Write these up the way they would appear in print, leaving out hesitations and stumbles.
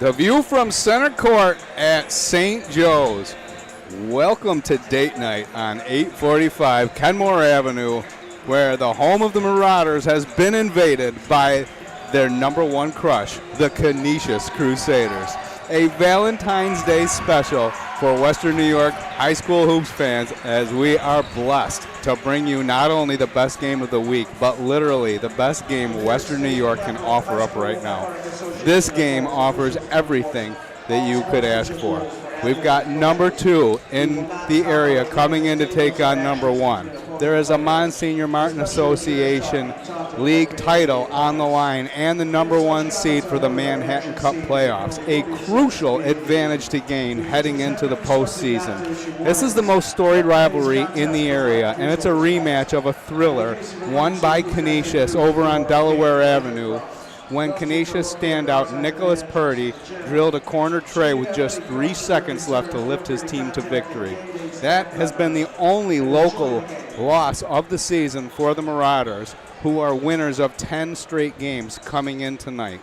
The view from center court at St. Joe's. Welcome to date night on 845 Kenmore Avenue, where the home of the Marauders has been invaded by their number one crush, the CANISIUS Crusaders. A Valentine's Day special for Western New York high school hoops fans, as we are blessed to bring you not only the best game of the week, but literally the best game Western New York can offer up right now. This game offers everything that you could ask for. We've got number 2 in the area coming in to take on number 1. There is a Monsignor Martin Association League title on the line and the number 1 seed for the Manhattan Cup playoffs. A crucial advantage to gain heading into the postseason. This is the most storied rivalry in the area, and it's a rematch of a thriller won by CANISIUS over on Delaware Avenue, when Canisius standout Nicholas Purdy drilled a corner tray with just 3 seconds left to lift his team to victory. That has been the only local loss of the season for the Marauders, who are winners of 10 straight games coming in tonight.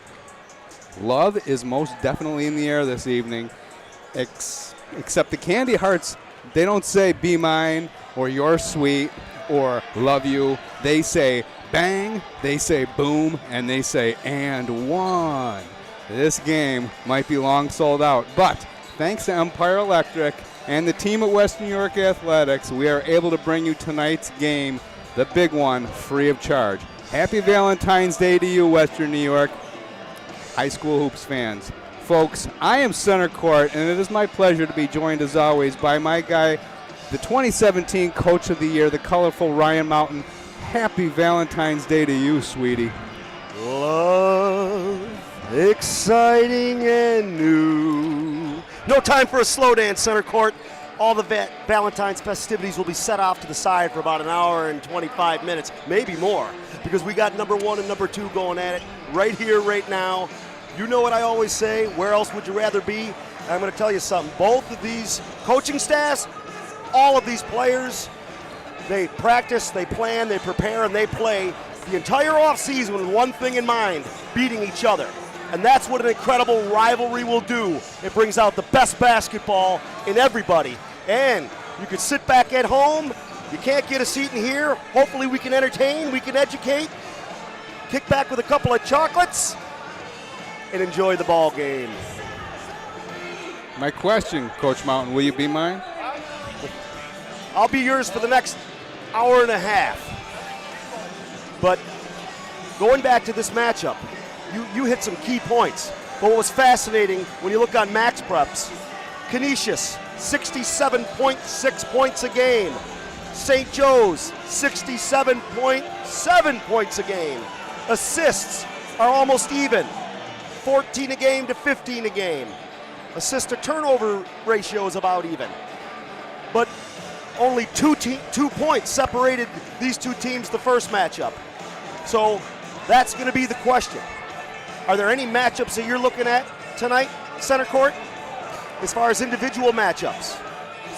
Love is most definitely in the air this evening, except the Candy Hearts, they don't say be mine or you're sweet or love you. They say bang, they say boom, and they say and one. This game might be long sold out, but thanks to Empire Electric and the team at West New York Athletics, we are able to bring you tonight's game, the big one, free of charge. Happy Valentine's Day to you, Western New York high school hoops fans. Folks, I am center court, and it is my pleasure to be joined as always by my guy, the 2017 Coach of the Year, the colorful Ryan Mountain. Happy Valentine's Day to you, sweetie. Love, exciting and new. No time for a slow dance, center court. All the Valentine's festivities will be set off to the side for about an hour and 25 minutes, maybe more, because we got number 1 and number 2 going at it right here, right now. You know what I always say, where else would you rather be? And I'm going to tell you something. Both of these coaching staffs, all of these players, they practice, they plan, they prepare, and they play the entire offseason with one thing in mind, beating each other. And that's what an incredible rivalry will do. It brings out the best basketball in everybody. And you can sit back at home. You can't get a seat in here. Hopefully we can entertain, we can educate, kick back with a couple of chocolates, and enjoy the ball game. My question, Coach Mountain, will you be mine? I'll be yours for the next hour and a half. But going back to this matchup, you hit some key points. But what was fascinating when you look on Max Preps, Canisius, 67.6 points a game. St. Joe's, 67.7 points a game. Assists are almost even, 14 a game to 15 a game. Assist to turnover ratio is about even. But only two points separated these two teams the first matchup. So that's going to be the question. Are there any matchups that you're looking at tonight, center court, as far as individual matchups?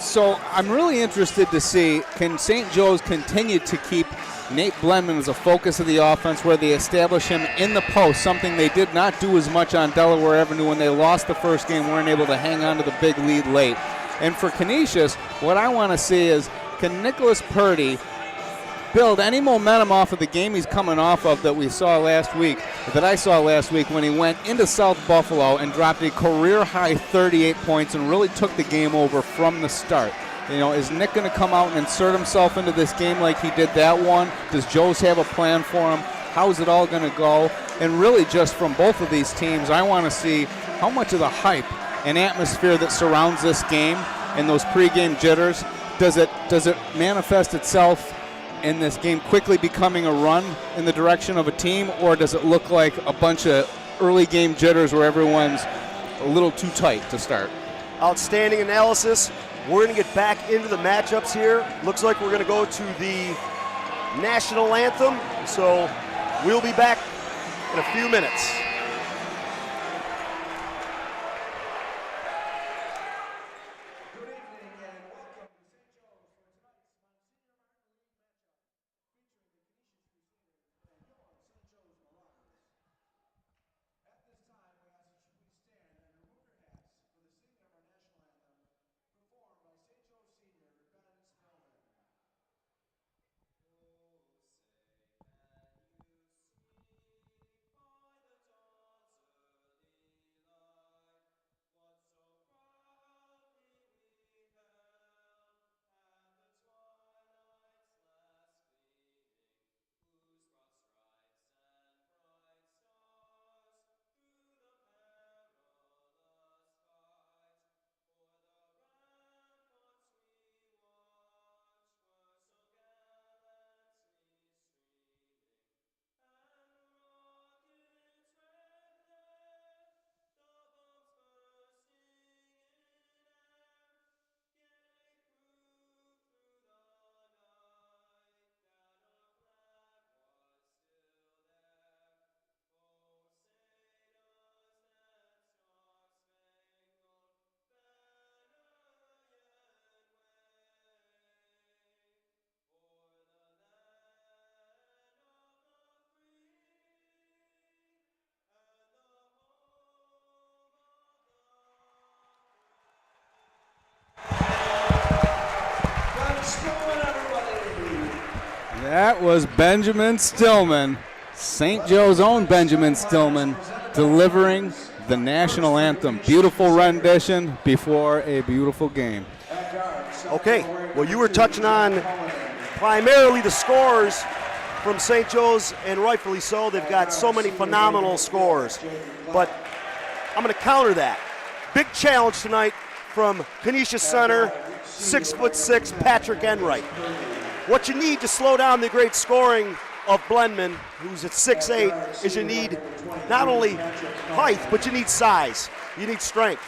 So I'm really interested to see, can St. Joe's continue to keep Nate Blenman as a focus of the offense, where they establish him in the post, something they did not do as much on Delaware Avenue when they lost the first game, weren't able to hang on to the big lead late. And for Canisius, what I want to see is, can Nicholas Purdy build any momentum off of the game he's coming off of that I saw last week when he went into South Buffalo and dropped a career-high 38 points and really took the game over from the start. You know, is Nick going to come out and insert himself into this game like he did that one? Does Joe's have a plan for him? How's it all going to go? And really just from both of these teams, I want to see how much of the hype and atmosphere that surrounds this game and those pregame jitters, does it manifest itself in this game quickly becoming a run in the direction of a team, or does it look like a bunch of early game jitters where everyone's a little too tight to start? Outstanding analysis. We're going to get back into the matchups here. Looks like we're going to go to the national anthem, so we'll be back in a few minutes. That was Benjamin Stillman, St. Joe's own Benjamin Stillman, delivering the national anthem. Beautiful rendition before a beautiful game. Okay, well, you were touching on primarily the scores from St. Joe's, and rightfully so. They've got so many phenomenal scores. But I'm going to counter that. Big challenge tonight from CANISIUS center, 6'6", Patrick Enright. What you need to slow down the great scoring of Blendman, who's at 6'8", is you need not only height, but you need size. You need strength.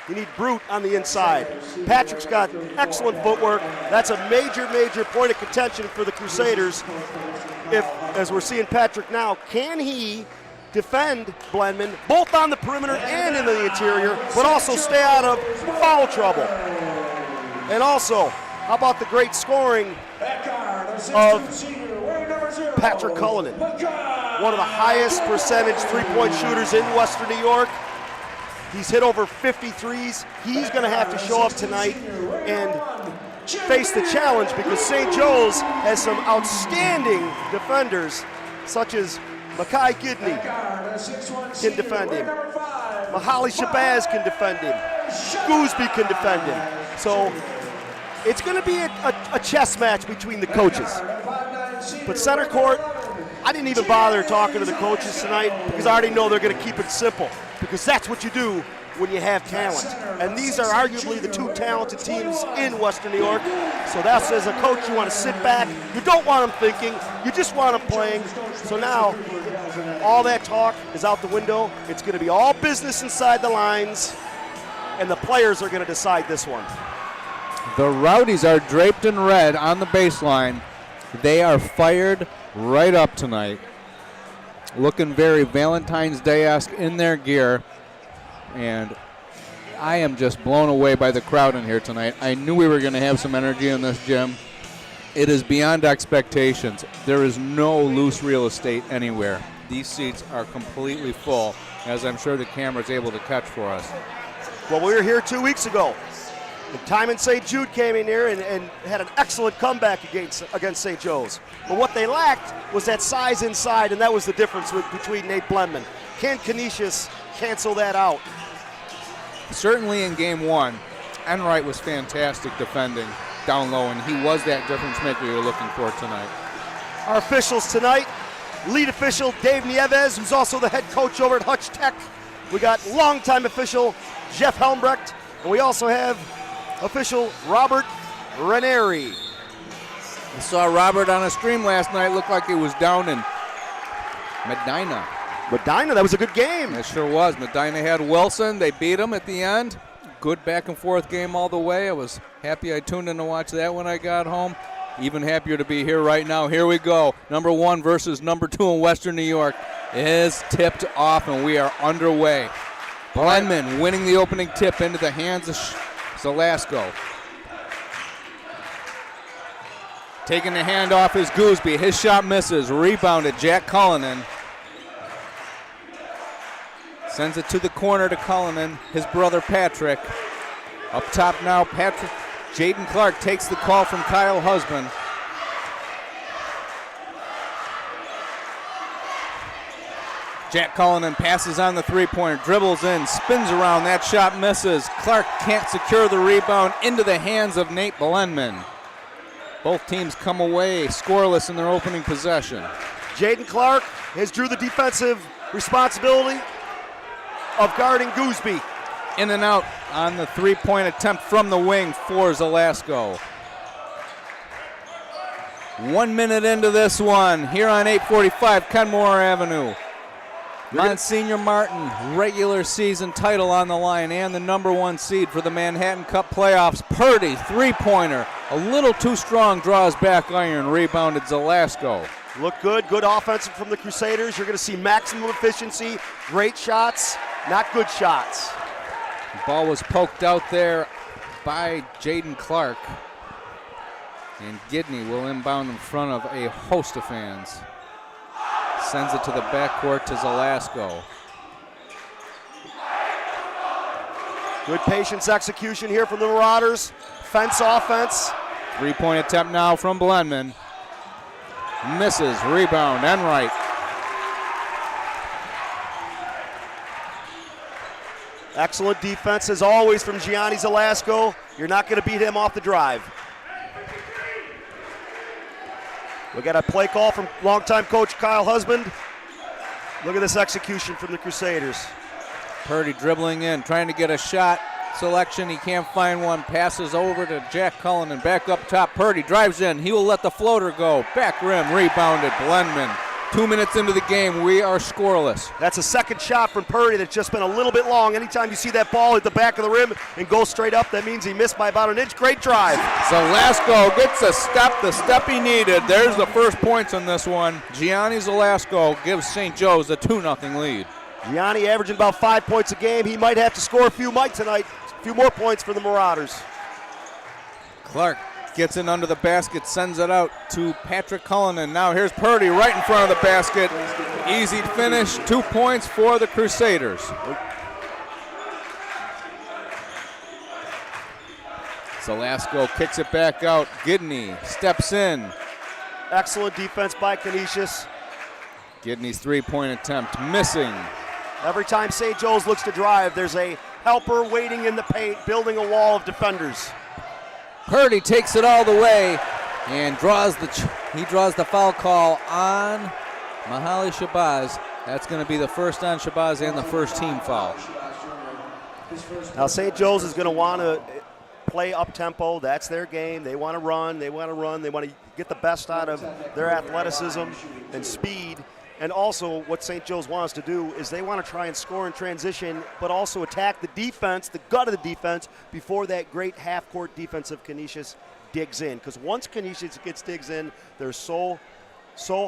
You need brute on the inside. Patrick's got excellent footwork. That's a major, major point of contention for the Crusaders. If, as we're seeing Patrick now, can he defend Blendman both on the perimeter and in the interior, but also stay out of foul trouble? And also, how about the great scoring of Patrick Cullinan, one of the highest percentage three-point shooters in Western New York. He's hit over 53s. He's going to have to show up tonight and face the challenge, because St. Joe's has some outstanding defenders, such as Makai Gidney can defend him. Mahali Shabazz can defend him. Gooseby can defend him. So it's going to be a chess match between the coaches. But center court, I didn't even bother talking to the coaches tonight, because I already know they're going to keep it simple, because that's what you do when you have talent. And these are arguably the two talented teams in Western New York. So that's, as a coach, you want to sit back. You don't want them thinking. You just want them playing. So now, all that talk is out the window. It's going to be all business inside the lines, and the players are going to decide this one. The Rowdies are draped in red on the baseline. They are fired right up tonight. Looking very Valentine's Day-esque in their gear. And I am just blown away by the crowd in here tonight. I knew we were going to have some energy in this gym. It is beyond expectations. There is no loose real estate anywhere. These seats are completely full, as I'm sure the camera's able to catch for us. Well, we were here 2 weeks ago. And Timon St. Jude came in here and had an excellent comeback against St. Joe's. But what they lacked was that size inside, and that was the difference between Nate Blendman. Can Canisius cancel that out? Certainly in game one, Enright was fantastic defending down low, and he was that difference maker you're looking for tonight. Our officials tonight, lead official Dave Nieves, who's also the head coach over at Hutch Tech. We got longtime official Jeff Helmbrecht, and we also have official Robert Ranieri. I saw Robert on a stream last night. Looked like he was down in Medina. Medina, that was a good game. It sure was. Medina had Wilson. They beat him at the end. Good back and forth game all the way. I was happy I tuned in to watch that when I got home. Even happier to be here right now. Here we go. Number 1 versus number 2 in Western New York is tipped off, and we are underway. Blendman winning the opening tip into the hands of Zelasco. Taking the hand off is Gooseby. His shot misses. Rebounded Jack Cullinan. Sends it to the corner to Cullinan. His brother Patrick. Up top now, Jaden Clark takes the call from Kyle Husband. Jack Cullinan passes on the three-pointer, dribbles in, spins around, that shot misses. Clark can't secure the rebound into the hands of Nate Blendman. Both teams come away scoreless in their opening possession. Jaden Clark has drew the defensive responsibility of guarding Gooseby. In and out on the three-point attempt from the wing for Zelasco. 1 minute into this one, here on 845 Kenmore Avenue. Monsignor Martin, regular season title on the line, and the number 1 seed for the Manhattan Cup playoffs. Purdy, three-pointer, a little too strong, draws back iron, rebounded Zelasco. Look good offensive from the Crusaders. You're going to see maximum efficiency, great shots, not good shots. The ball was poked out there by Jaden Clark, and Gidney will inbound in front of a host of fans. Sends it to the backcourt to Zelasco. Good patience execution here from the Marauders. Fence offense. Three-point attempt now from Blendman. misses. Rebound, Enright. Excellent defense as always from Gianni Zelasco. You're not going to beat him off the drive. We got a play call from longtime coach Kyle Husband. Look at this execution from the Crusaders. Purdy dribbling in, trying to get a shot selection. He can't find one. Passes over to Jack Cullen and back up top. Purdy drives in. He will let the floater go. Back rim, rebounded. Blendman. 2 minutes into the game, we are scoreless. That's a second shot from Purdy that's just been a little bit long. Anytime you see that ball hit the back of the rim and go straight up, that means he missed by about an inch. Great drive. Zelasco gets the step he needed. There's the first points on this one. Gianni Zelasco gives St. Joe's a 2-0 lead. Gianni averaging about 5 points a game. He might have to score a few tonight. A few more points for the Marauders. Clark gets in under the basket, sends it out to Patrick Cullinan. Now here's Purdy right in front of the basket. Easy finish, 2 points for the Crusaders. Zelasco kicks it back out. Gidney steps in. Excellent defense by Canisius. Gidney's three-point attempt missing. Every time St. Joe's looks to drive, there's a helper waiting in the paint, building a wall of defenders. Purdy takes it all the way and draws the foul call on Mahali Shabazz. That's going to be the first on Shabazz and the first team foul. Now St. Joe's is going to want to play up-tempo. That's their game. They want to run. They want to get the best out of their athleticism and speed. And also what St. Joe's wants to do is they want to try and score in transition, but also attack the defense, the gut of the defense, before that great half-court defense of Canisius digs in. Because once Canisius digs in, they're so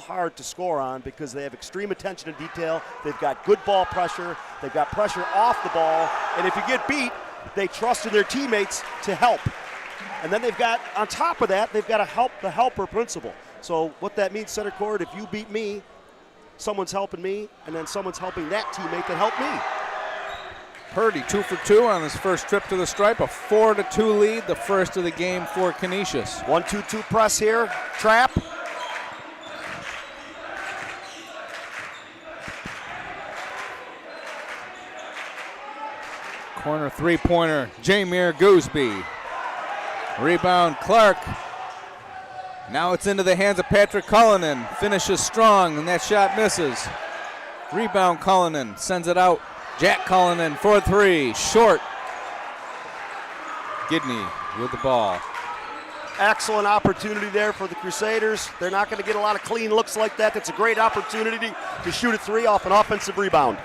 hard to score on because they have extreme attention to detail. They've got good ball pressure. They've got pressure off the ball. And if you get beat, they trust in their teammates to help. And then they've got, on top of that, they've got to help the helper principle. So what that means, center court, if you beat me, someone's helping me, and then someone's helping that teammate that helped me. Purdy 2 for 2 on his first trip to the stripe, a 4-2 lead, the first of the game for Canisius. 1-2-2 press here, trap. Corner three-pointer, Jameer Gooseby. Rebound, Clark. Now it's into the hands of Patrick Cullinan. Finishes strong, and that shot misses. Rebound, Cullinan sends it out. Jack Cullinan for three, short. Gidney with the ball. Excellent opportunity there for the Crusaders. They're not going to get a lot of clean looks like that. That's a great opportunity to shoot a three off an offensive rebound.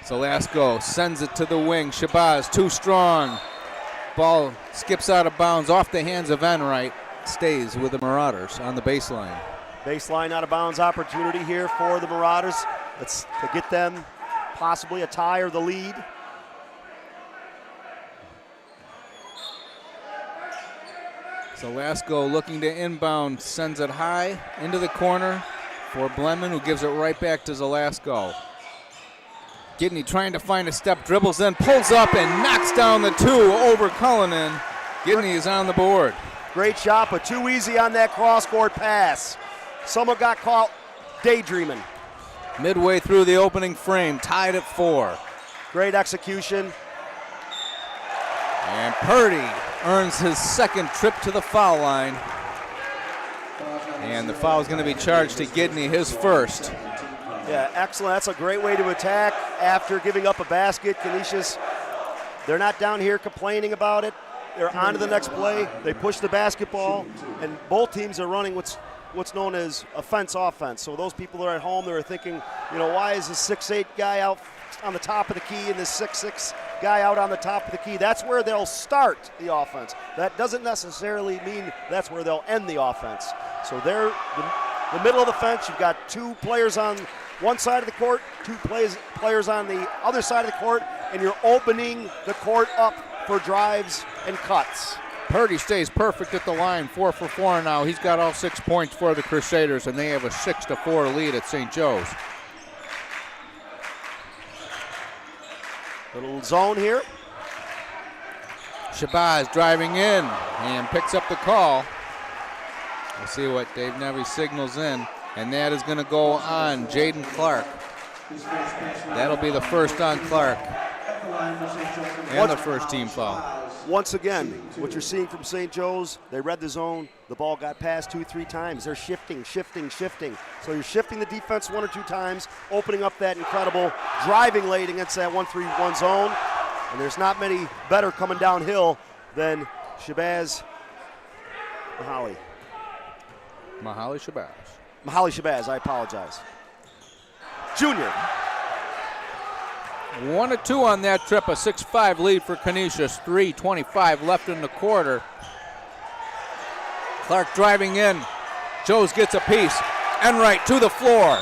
Zelasco sends it to the wing. Shabazz too strong. Ball skips out of bounds off the hands of Enright. Stays with the Marauders on the baseline. Baseline out of bounds opportunity here for the Marauders. Let's to get them possibly a tie or the lead. Zelasco looking to inbound, sends it high into the corner for Blendman, who gives it right back to Zelasco. Gidney trying to find a step, dribbles in, pulls up, and knocks down the two over Cullinan. Gidney is on the board. Great shot, but too easy on that cross-court pass. Someone got caught daydreaming. Midway through the opening frame, tied at 4. Great execution. And Purdy earns his second trip to the foul line. And the foul is going to be charged to Gidney, his first. Yeah, excellent. That's a great way to attack after giving up a basket. Canisius, they're not down here complaining about it. They're on to the next play. They push the basketball, and both teams are running what's known as offense. So those people that are at home, they're thinking, why is this 6'8" guy out on the top of the key and this 6'6" guy out on the top of the key? That's where they'll start the offense. That doesn't necessarily mean that's where they'll end the offense. So they're the middle of the fence. You've got two players on one side of the court, two players on the other side of the court, and you're opening the court up for drives and cuts. Purdy stays perfect at the line, 4 for 4 now. He's got all 6 points for the Crusaders, and they have a 6-4 lead at St. Joe's. Little zone here. Shabazz driving in and picks up the call. We'll see what Dave Nevy signals in, and that is going to go on Jaden Clark. That'll be the first on Clark and the first team foul. Once again, what you're seeing from St. Joe's, they read the zone. The ball got passed 2-3 times. They're shifting. So you're shifting the defense 1 or 2 times, opening up that incredible driving lane against that 1-3-1 zone. And there's not many better coming downhill than Shabazz Mahali. Mahali Shabazz, I apologize. Junior. 1 of 2 on that trip, a 6-5 lead for Canisius. 3:25 left in the quarter. Clark driving in. Joes gets a piece. Enright to the floor.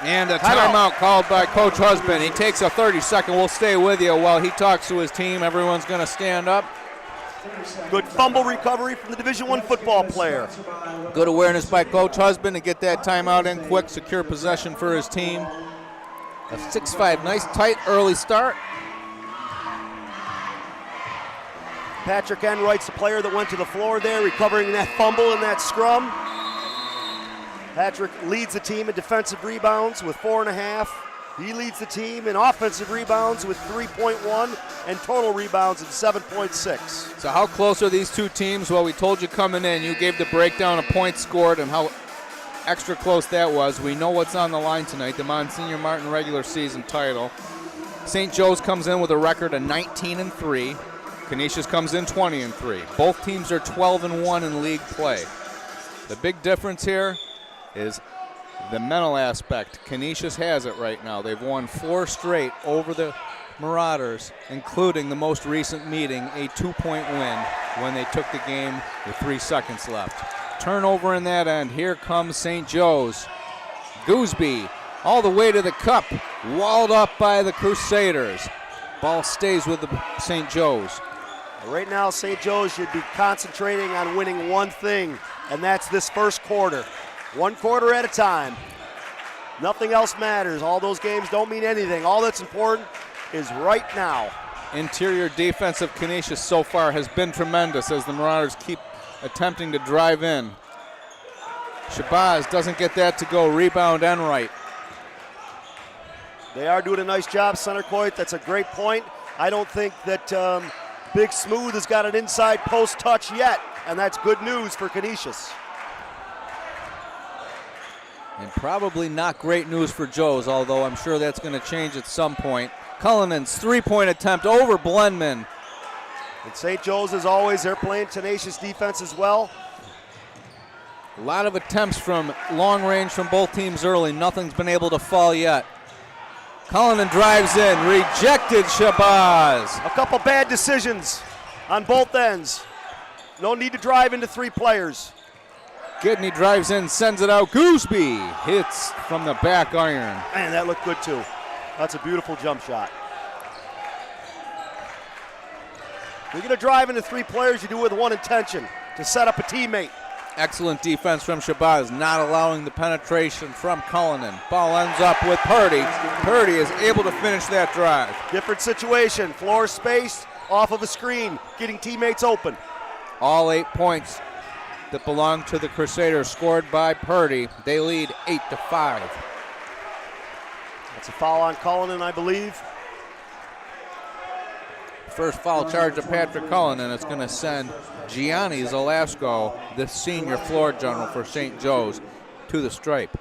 And a timeout called by Coach Husband. He takes a 30-second. We'll stay with you while he talks to his team. Everyone's going to stand up. Good fumble recovery from the Division I football player. Good awareness by Coach Husband to get that timeout in quick, secure possession for his team. A 6-5, nice tight early start. Patrick Enright's the player that went to the floor there, recovering that fumble in that scrum. Patrick leads the team in defensive rebounds with 4.5. He leads the team in offensive rebounds with 3.1 and total rebounds at 7.6. So how close are these two teams? Well, we told you coming in, you gave the breakdown of points scored and how extra close that was. We know what's on the line tonight, the Monsignor Martin regular season title. St. Joe's comes in with a record of 19-3. Canisius comes in 20-3. Both teams are 12-1 in league play. The big difference here is the mental aspect. Canisius has it right now. They've won 4 straight over the Marauders, including the most recent meeting, a 2-point win when they took the game with 3 seconds left. Turnover in that end. Here comes St. Joe's. Gooseby all the way to the cup, walled up by the Crusaders. Ball stays with the St. Joe's. Right now, St. Joe's should be concentrating on winning one thing, and that's this first quarter. 1 quarter at a time. Nothing else matters. All those games don't mean anything. All that's important is right now. Interior defense of Canisius so far has been tremendous as the Marauders keep attempting to drive in. Shabazz doesn't get that to go. Rebound Enright. They are doing a nice job, CENTERCOURT. That's a great point. I don't think that Big Smooth has got an inside post touch yet, and that's good news for Canisius. And probably not great news for Joe's, although I'm sure that's going to change at some point. Cullinan's 3-point attempt over Blendman. And St. Joe's, as always, they're playing tenacious defense as well. A lot of attempts from long range from both teams early. Nothing's been able to fall yet. Cullinan drives in, rejected Shabazz. A couple bad decisions on both ends. No need to drive into 3 players. Gidney drives in, sends it out. Gooseby hits from the back iron. Man, that looked good too. That's a beautiful jump shot. You're going to drive into 3 players, you do it with one intention, to set up a teammate. Excellent defense from Shabazz, not allowing the penetration from Cullinan. Ball ends up with Purdy. Purdy is able to finish that drive. Different situation, floor space, off of a screen, getting teammates open. All 8 points that belong to the Crusaders scored by Purdy. They lead 8-5. That's a foul on Cullinan, I believe. First foul charge of Patrick Cullinan. It's going to send Gianni Zelasco, the senior floor general for St. Joe's, to the stripe.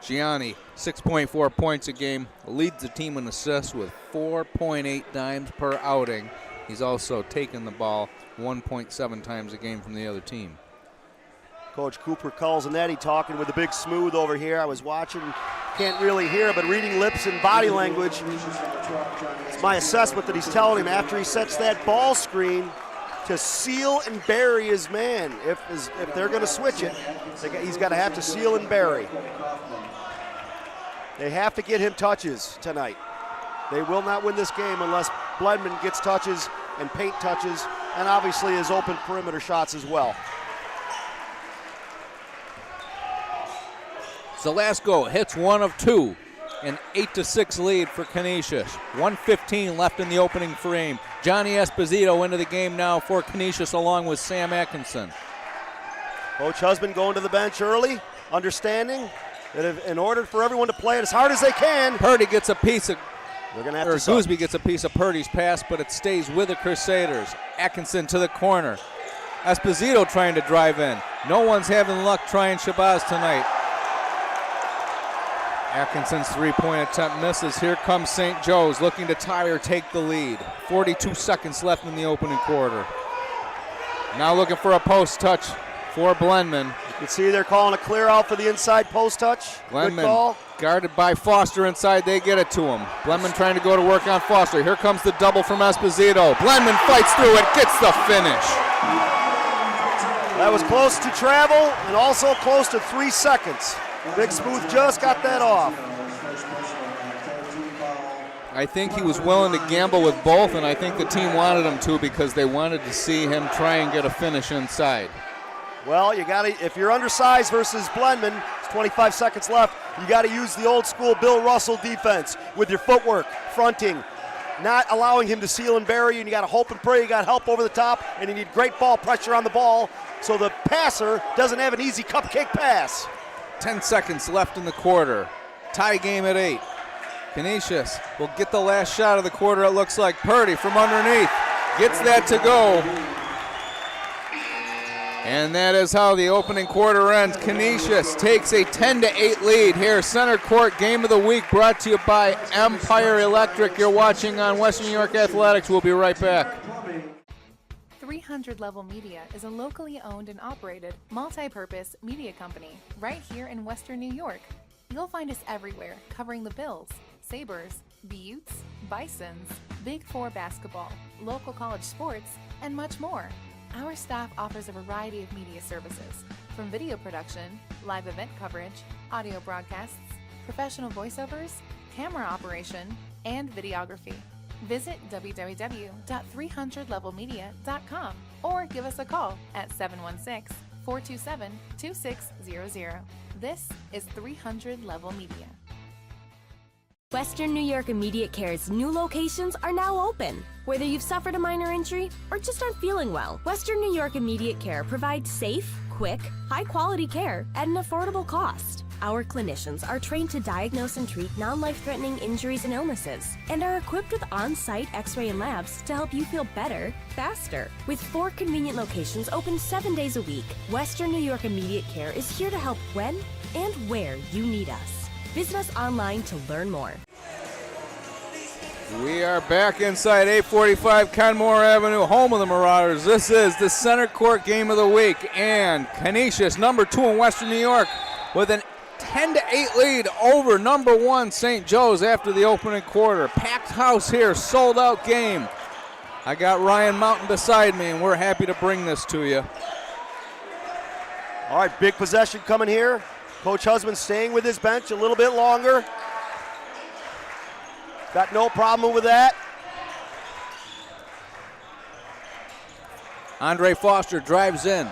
Gianni, 6.4 points a game, leads the team in assists with 4.8 dimes per outing. He's also taken the ball 1.7 times a game from the other team. Coach Cooper Culzinetti talking with the Big Smooth over here. I was watching, can't really hear, but reading lips and body language. It's my assessment that he's telling him after he sets that ball screen to seal and bury his man. If they're going to switch it, he's got to have to seal and bury. They have to get him touches tonight. They will not win this game unless Blendman gets touches and paint touches, and obviously his open perimeter shots as well. Zelasco hits 1 of 2, an 8-6 lead for Canisius. 1:15 left in the opening frame. Johnny Esposito into the game now for Canisius along with Sam Atkinson. Coach Husband going to the bench early, understanding that in order for everyone to play it as hard as they can, Purdy gets a piece of, they're going to have to sub. Gooseby gets a piece of Purdy's pass, but it stays with the Crusaders. Atkinson to the corner. Esposito trying to drive in. No one's having luck trying Shabazz tonight. Atkinson's three-point attempt misses. Here comes St. Joe's looking to tie or take the lead. 42 seconds left in the opening quarter. Now looking for a post touch for Blendman. You can see they're calling a clear out for the inside post touch. Good call. Guarded by Foster inside, they get it to him. Blendman trying to go to work on Foster. Here comes the double from Esposito. Blendman fights through it, gets the finish. That was close to travel and also close to 3 seconds. Big Smooth just got that off. I think he was willing to gamble with both, and I think the team wanted him to because they wanted to see him try and get a finish inside. Well, you got to, if you're undersized versus Blendman, it's 25 seconds left, you got to use the old school Bill Russell defense with your footwork, fronting, not allowing him to seal and bury, and you got to hope and pray, you got help over the top, and you need great ball pressure on the ball so the passer doesn't have an easy cupcake pass. 10 seconds left in the quarter. Tie game at 8. Canisius will get the last shot of the quarter, it looks like. Purdy from underneath gets that to go. And that is how the opening quarter ends. Canisius takes a 10-8 lead here. Center Court Game of the Week brought to you by Empire Electric. You're watching on Western New York Athletics. We'll be right back. 300 Level Media is a locally owned and operated multi-purpose media company right here in Western New York. You'll find us everywhere, covering the Bills, Sabres, Buttes, Bisons, Big Four basketball, local college sports, and much more. Our staff offers a variety of media services, from video production, live event coverage, audio broadcasts, professional voiceovers, camera operation, and videography. Visit www.300levelmedia.com or give us a call at 716-427-2600. This is 300 Level Media. Western New York Immediate Care's new locations are now open. Whether you've suffered a minor injury or just aren't feeling well, Western New York Immediate Care provides safe, quick, high-quality care at an affordable cost. Our clinicians are trained to diagnose and treat non-life-threatening injuries and illnesses and are equipped with on-site x-ray and labs to help you feel better, faster. With 4 convenient locations open 7 days a week, Western New York Immediate Care is here to help when and where you need us. Visit us online to learn more. We are back inside 845 Kenmore Avenue, home of the Marauders. This is the Center Court Game of the Week, and Canisius, number 2 in Western New York, with an 10-8 lead over number 1 St. Joe's after the opening quarter. Packed house here, sold out game. I got Ryan Mountain beside me, and we're happy to bring this to you. All right, big possession coming here. Coach Husband staying with his bench a little bit longer. Got no problem with that. Andre Foster drives in.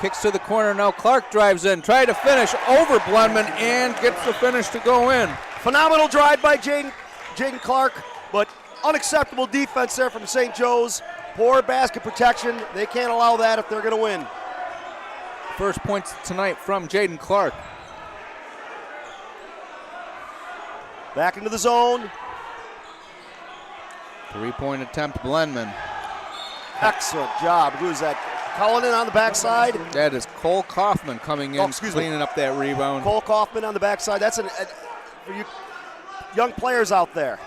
Kicks to the corner, now Clark drives in. Tried to finish over Blendman and gets the finish to go in. Phenomenal drive by Jaden Clark, but unacceptable defense there from St. Joe's. Poor basket protection. They can't allow that if they're going to win. First points tonight from Jaden Clark. Back into the zone. 3-point attempt, Blendman. Excellent job. Who is that? Cullinan on the backside. That is Cole Kaufman coming in, cleaning up that rebound. Cole Kaufman on the backside. That's for you young players out there.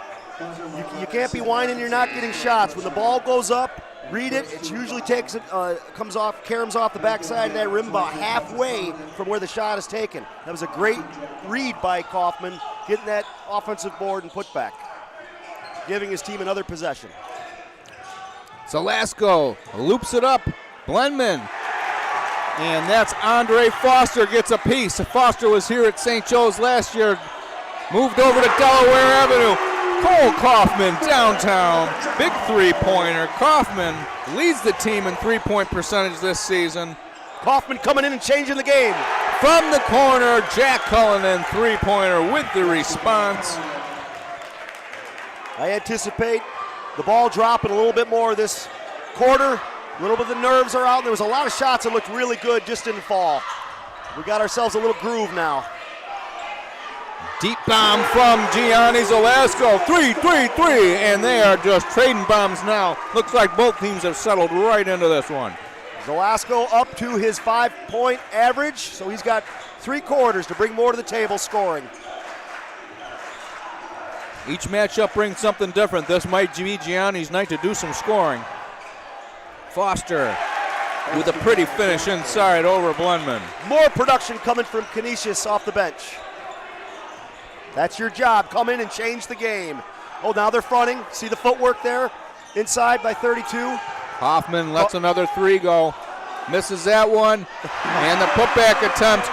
You can't be whining you're not getting shots. When the ball goes up, read it. It usually caroms off the backside of that rim about halfway from where the shot is taken. That was a great read by Kaufman, getting that offensive board and putback, giving his team another possession. Salasco loops it up. Blendman. And that's Andre Foster gets a piece. Foster was here at St. Joe's last year. Moved over to Delaware Avenue. Cole Kaufman downtown. Big three-pointer. Kaufman leads the team in three-point percentage this season. Kaufman coming in and changing the game. From the corner, Jack Cullinan, three-pointer with the response. I anticipate the ball dropping a little bit more this quarter. A little bit of the nerves are out. There was a lot of shots that looked really good, just didn't fall. We got ourselves a little groove now. Deep bomb from Gianni Zelasco. 3-3-3, and they are just trading bombs now. Looks like both teams have settled right into this one. Zelasco up to his 5-point average, so he's got 3 quarters to bring more to the table scoring. Each matchup brings something different. This might be Gianni's night to do some scoring. Foster with a pretty finish inside over Blendman. More production coming from CANISIUS off the bench. That's your job. Come in and change the game. Oh, now they're fronting. See the footwork there? Inside by 32. Hoffman lets another 3 go. Misses that one. And the putback attempt.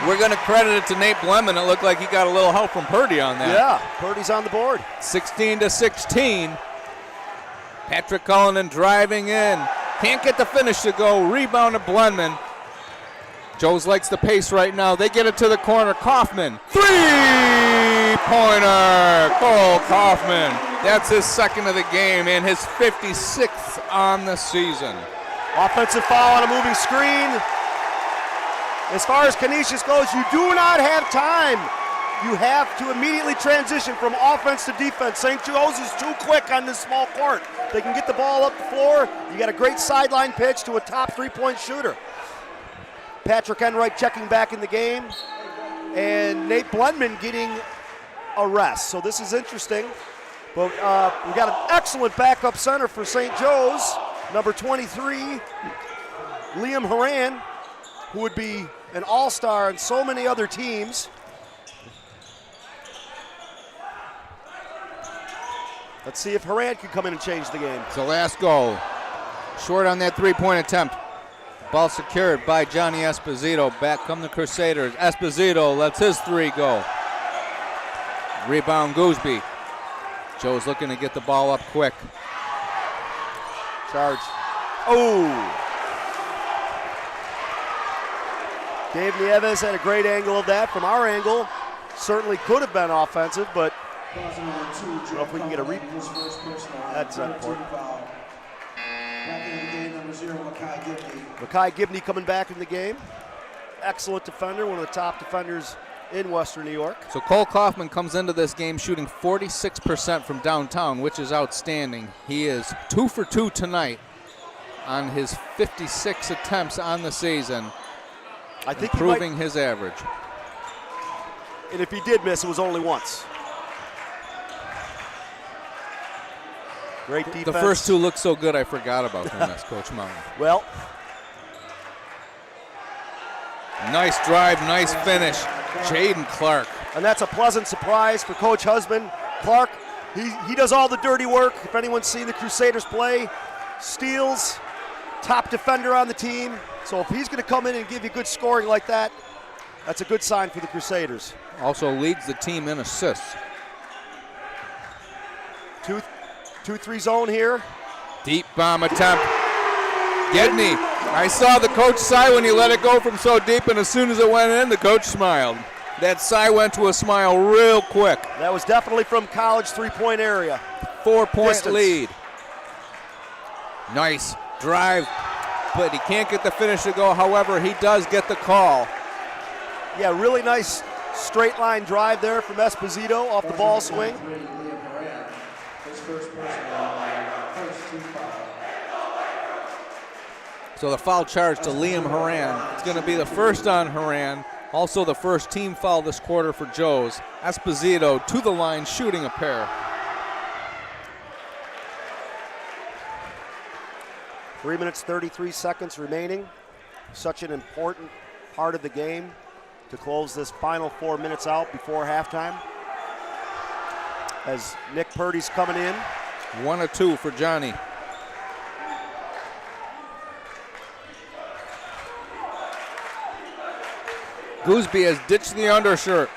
We're going to credit it to Nate Blendman. It looked like he got a little help from Purdy on that. Yeah, Purdy's on the board. 16-16. Patrick Cullinan driving in. Can't get the finish to go. Rebound to Blendman. Joes likes the pace right now. They get it to the corner. Kaufman. 3-pointer. Cole Kaufman. That's his second of the game and his 56th on the season. Offensive foul on a moving screen. As far as CANISIUS goes, you do not have time. You have to immediately transition from offense to defense. St. Joe's is too quick on this small court. They can get the ball up the floor. You got a great sideline pitch to a top 3-point shooter. Patrick Enright checking back in the game. And Nate Blendman getting a rest. So this is interesting. But we got an excellent backup center for St. Joe's. Number 23, Liam Horan, who would be an all-star on so many other teams. Let's see if Horan can come in and change the game. Zelasco, short on that 3-point attempt. Ball secured by Johnny Esposito. Back come the Crusaders. Esposito lets his 3 go. Rebound Gooseby. Joe's looking to get the ball up quick. Charge. Oh! Dave Nieves had a great angle of that. From our angle, certainly could have been offensive, but I don't know if we can get a read. That's important. Makai Gibney coming back in the game. Excellent defender, one of the top defenders in Western New York. So Cole Kaufman comes into this game shooting 46% from downtown, which is outstanding. He is 2 for 2 tonight on his 56 attempts on the season, I think improving his average. And if he did miss, it was only once. Great defense. The first 2 looked so good I forgot about them, as Coach Mountain. Well, nice drive, nice finish. Jaden Clark. and that's a pleasant surprise for Coach Husband. Clark, he does all the dirty work. If anyone's seen the Crusaders play, steals, top defender on the team. So if he's going to come in and give you good scoring like that, that's a good sign for the Crusaders. Also leads the team in assists. 2-3 zone here. Deep bomb attempt. Gedney. I saw the coach sigh when he let it go from so deep, and as soon as it went in, the coach smiled. That sigh went to a smile real quick. That was definitely from college 3-point area. 4-point lead. Nice drive, but he can't get the finish to go. However, he does get the call. Yeah, really nice straight line drive there from Esposito off the ball swing. So the foul charge to Liam Horan. It's going to be the first on Horan. Also the first team foul this quarter for Joe's. Esposito to the line, shooting a pair. 3 minutes, 33 seconds remaining. Such an important part of the game to close this final 4 minutes out before halftime. As Nick Purdy's coming in. 1 of 2 for Johnny. Gooseby has ditched the undershirt.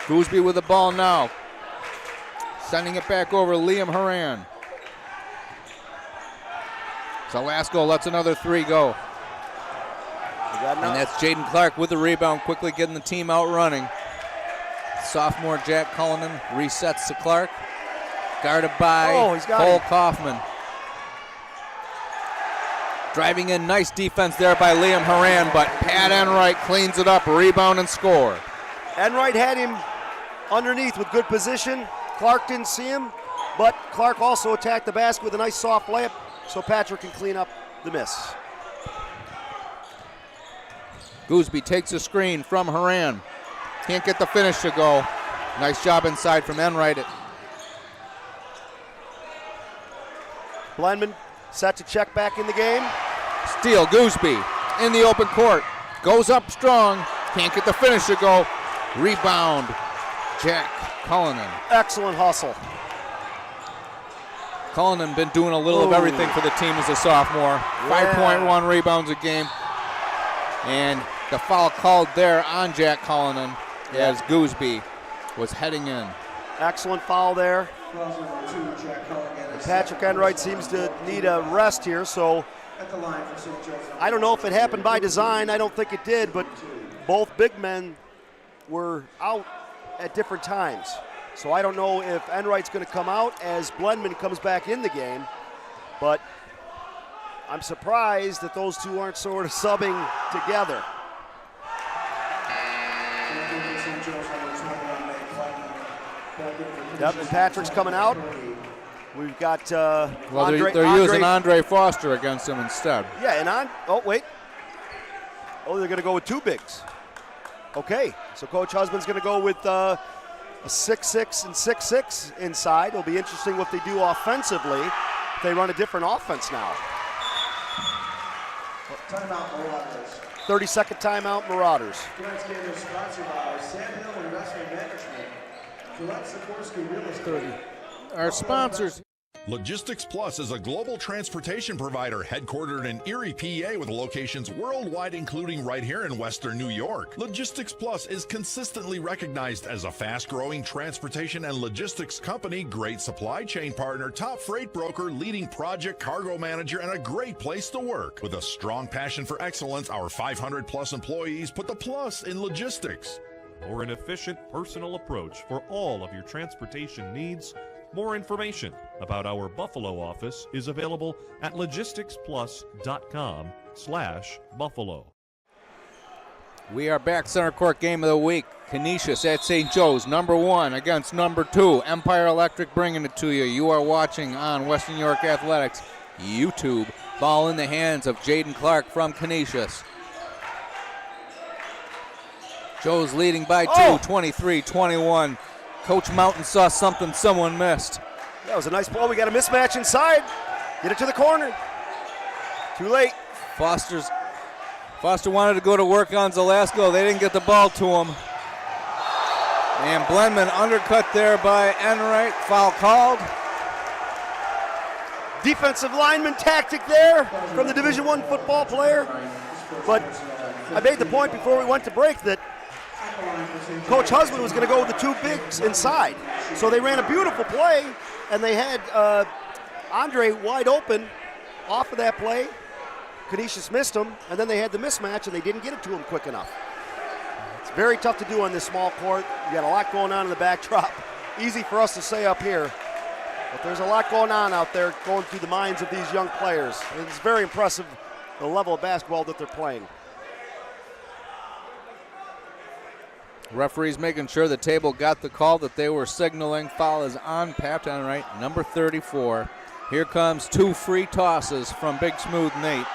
Gooseby with the ball now. Sending it back over to Liam Horan. Zelasco lets another 3 go. And that's Jaden Clark with the rebound, quickly getting the team out running. Sophomore Jack Cullinan resets to Clark. Guarded by he's got Cole him. Kaufman. Driving in, nice defense there by Liam Horan, but Pat Enright cleans it up, rebound and score. Enright had him underneath with good position. Clark didn't see him, but Clark also attacked the basket with a nice soft layup, so Patrick can clean up the miss. Gooseby takes a screen from Horan. Can't get the finish to go. Nice job inside from Enright. Blendman set to check back in the game. Steal, Gooseby in the open court. Goes up strong. Can't get the finish to go. Rebound, Jack Cullinan. Excellent hustle. Cullinan been doing a little of everything for the team as a sophomore. 5.1 rebounds a game. And the foul called there on Jack Cullinan as Gooseby was heading in. Excellent foul there. Patrick Enright seems to need a rest here, so I don't know if it happened by design. I don't think it did, but both big men were out at different times. So I don't know if Enright's going to come out as Blendman comes back in the game, but I'm surprised that those two aren't sort of subbing together. Yep, and Patrick's coming out. We've got they're using Andre Foster against him instead. Yeah, and they're going to go with two bigs. Okay, so Coach Husband's going to go with a 6'6" and 6'6" inside. It'll be interesting what they do offensively if they run a different offense now. Timeout, Marauders. 30-second timeout, Marauders. Tonight's game is sponsored by Sam Hill Investment Management, Gillette Sikorsky Real Estate. Our sponsors. Logistics Plus is a global transportation provider headquartered in Erie, PA, with locations worldwide, including right here in Western New York. Logistics Plus is consistently recognized as a fast-growing transportation and logistics company, great supply chain partner, top freight broker, leading project cargo manager, and a great place to work. With a strong passion for excellence, our 500-plus employees put the plus in logistics. Or an efficient personal approach for all of your transportation needs. More information about our Buffalo office is available at logisticsplus.com/Buffalo. We are back. Center Court game of the week. Canisius at St. Joe's, number 1 against number 2. Empire Electric bringing it to you. You are watching on Western New York Athletics YouTube. Ball in the hands of Jaden Clark from Canisius. Joe's leading by 2, 23-21. Coach Mountain saw something someone missed. That was a nice ball. We got a mismatch inside. Get it to the corner. Too late. Foster wanted to go to work on Zelasco. They didn't get the ball to him. And Blendman undercut there by Enright. Foul called. Defensive lineman tactic there from the Division I football player. But I made the point before we went to break that Coach Husband was going to go with the two bigs inside. So they ran a beautiful play, and they had Andre wide open off of that play. Canisius missed him, and then they had the mismatch, and they didn't get it to him quick enough. It's very tough to do on this small court. You got a lot going on in the backdrop. Easy for us to say up here, but there's a lot going on out there going through the minds of these young players. It's very impressive, the level of basketball that they're playing. Referees making sure the table got the call that they were signaling. Foul is on Pat Enright, number 34. Here comes 2 free tosses from Big Smooth Nate.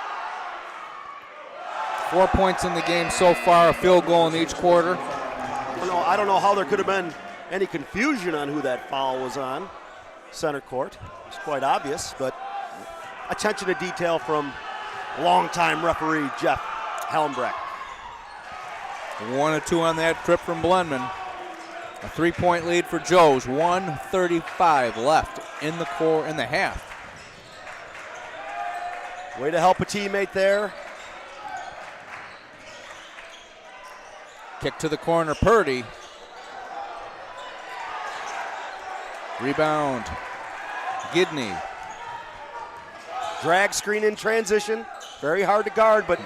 4 points in the game so far, a field goal in each quarter. I don't know how there could have been any confusion on who that foul was on. Center court. It's quite obvious, but attention to detail from longtime referee Jeff Helmbrecht. 1 of 2 on that trip from Blendman. A 3-point lead for Joe's. 1:35 left in the half. Way to help a teammate there. Kick to the corner, Purdy. Rebound, Gidney. Drag screen in transition. Very hard to guard, but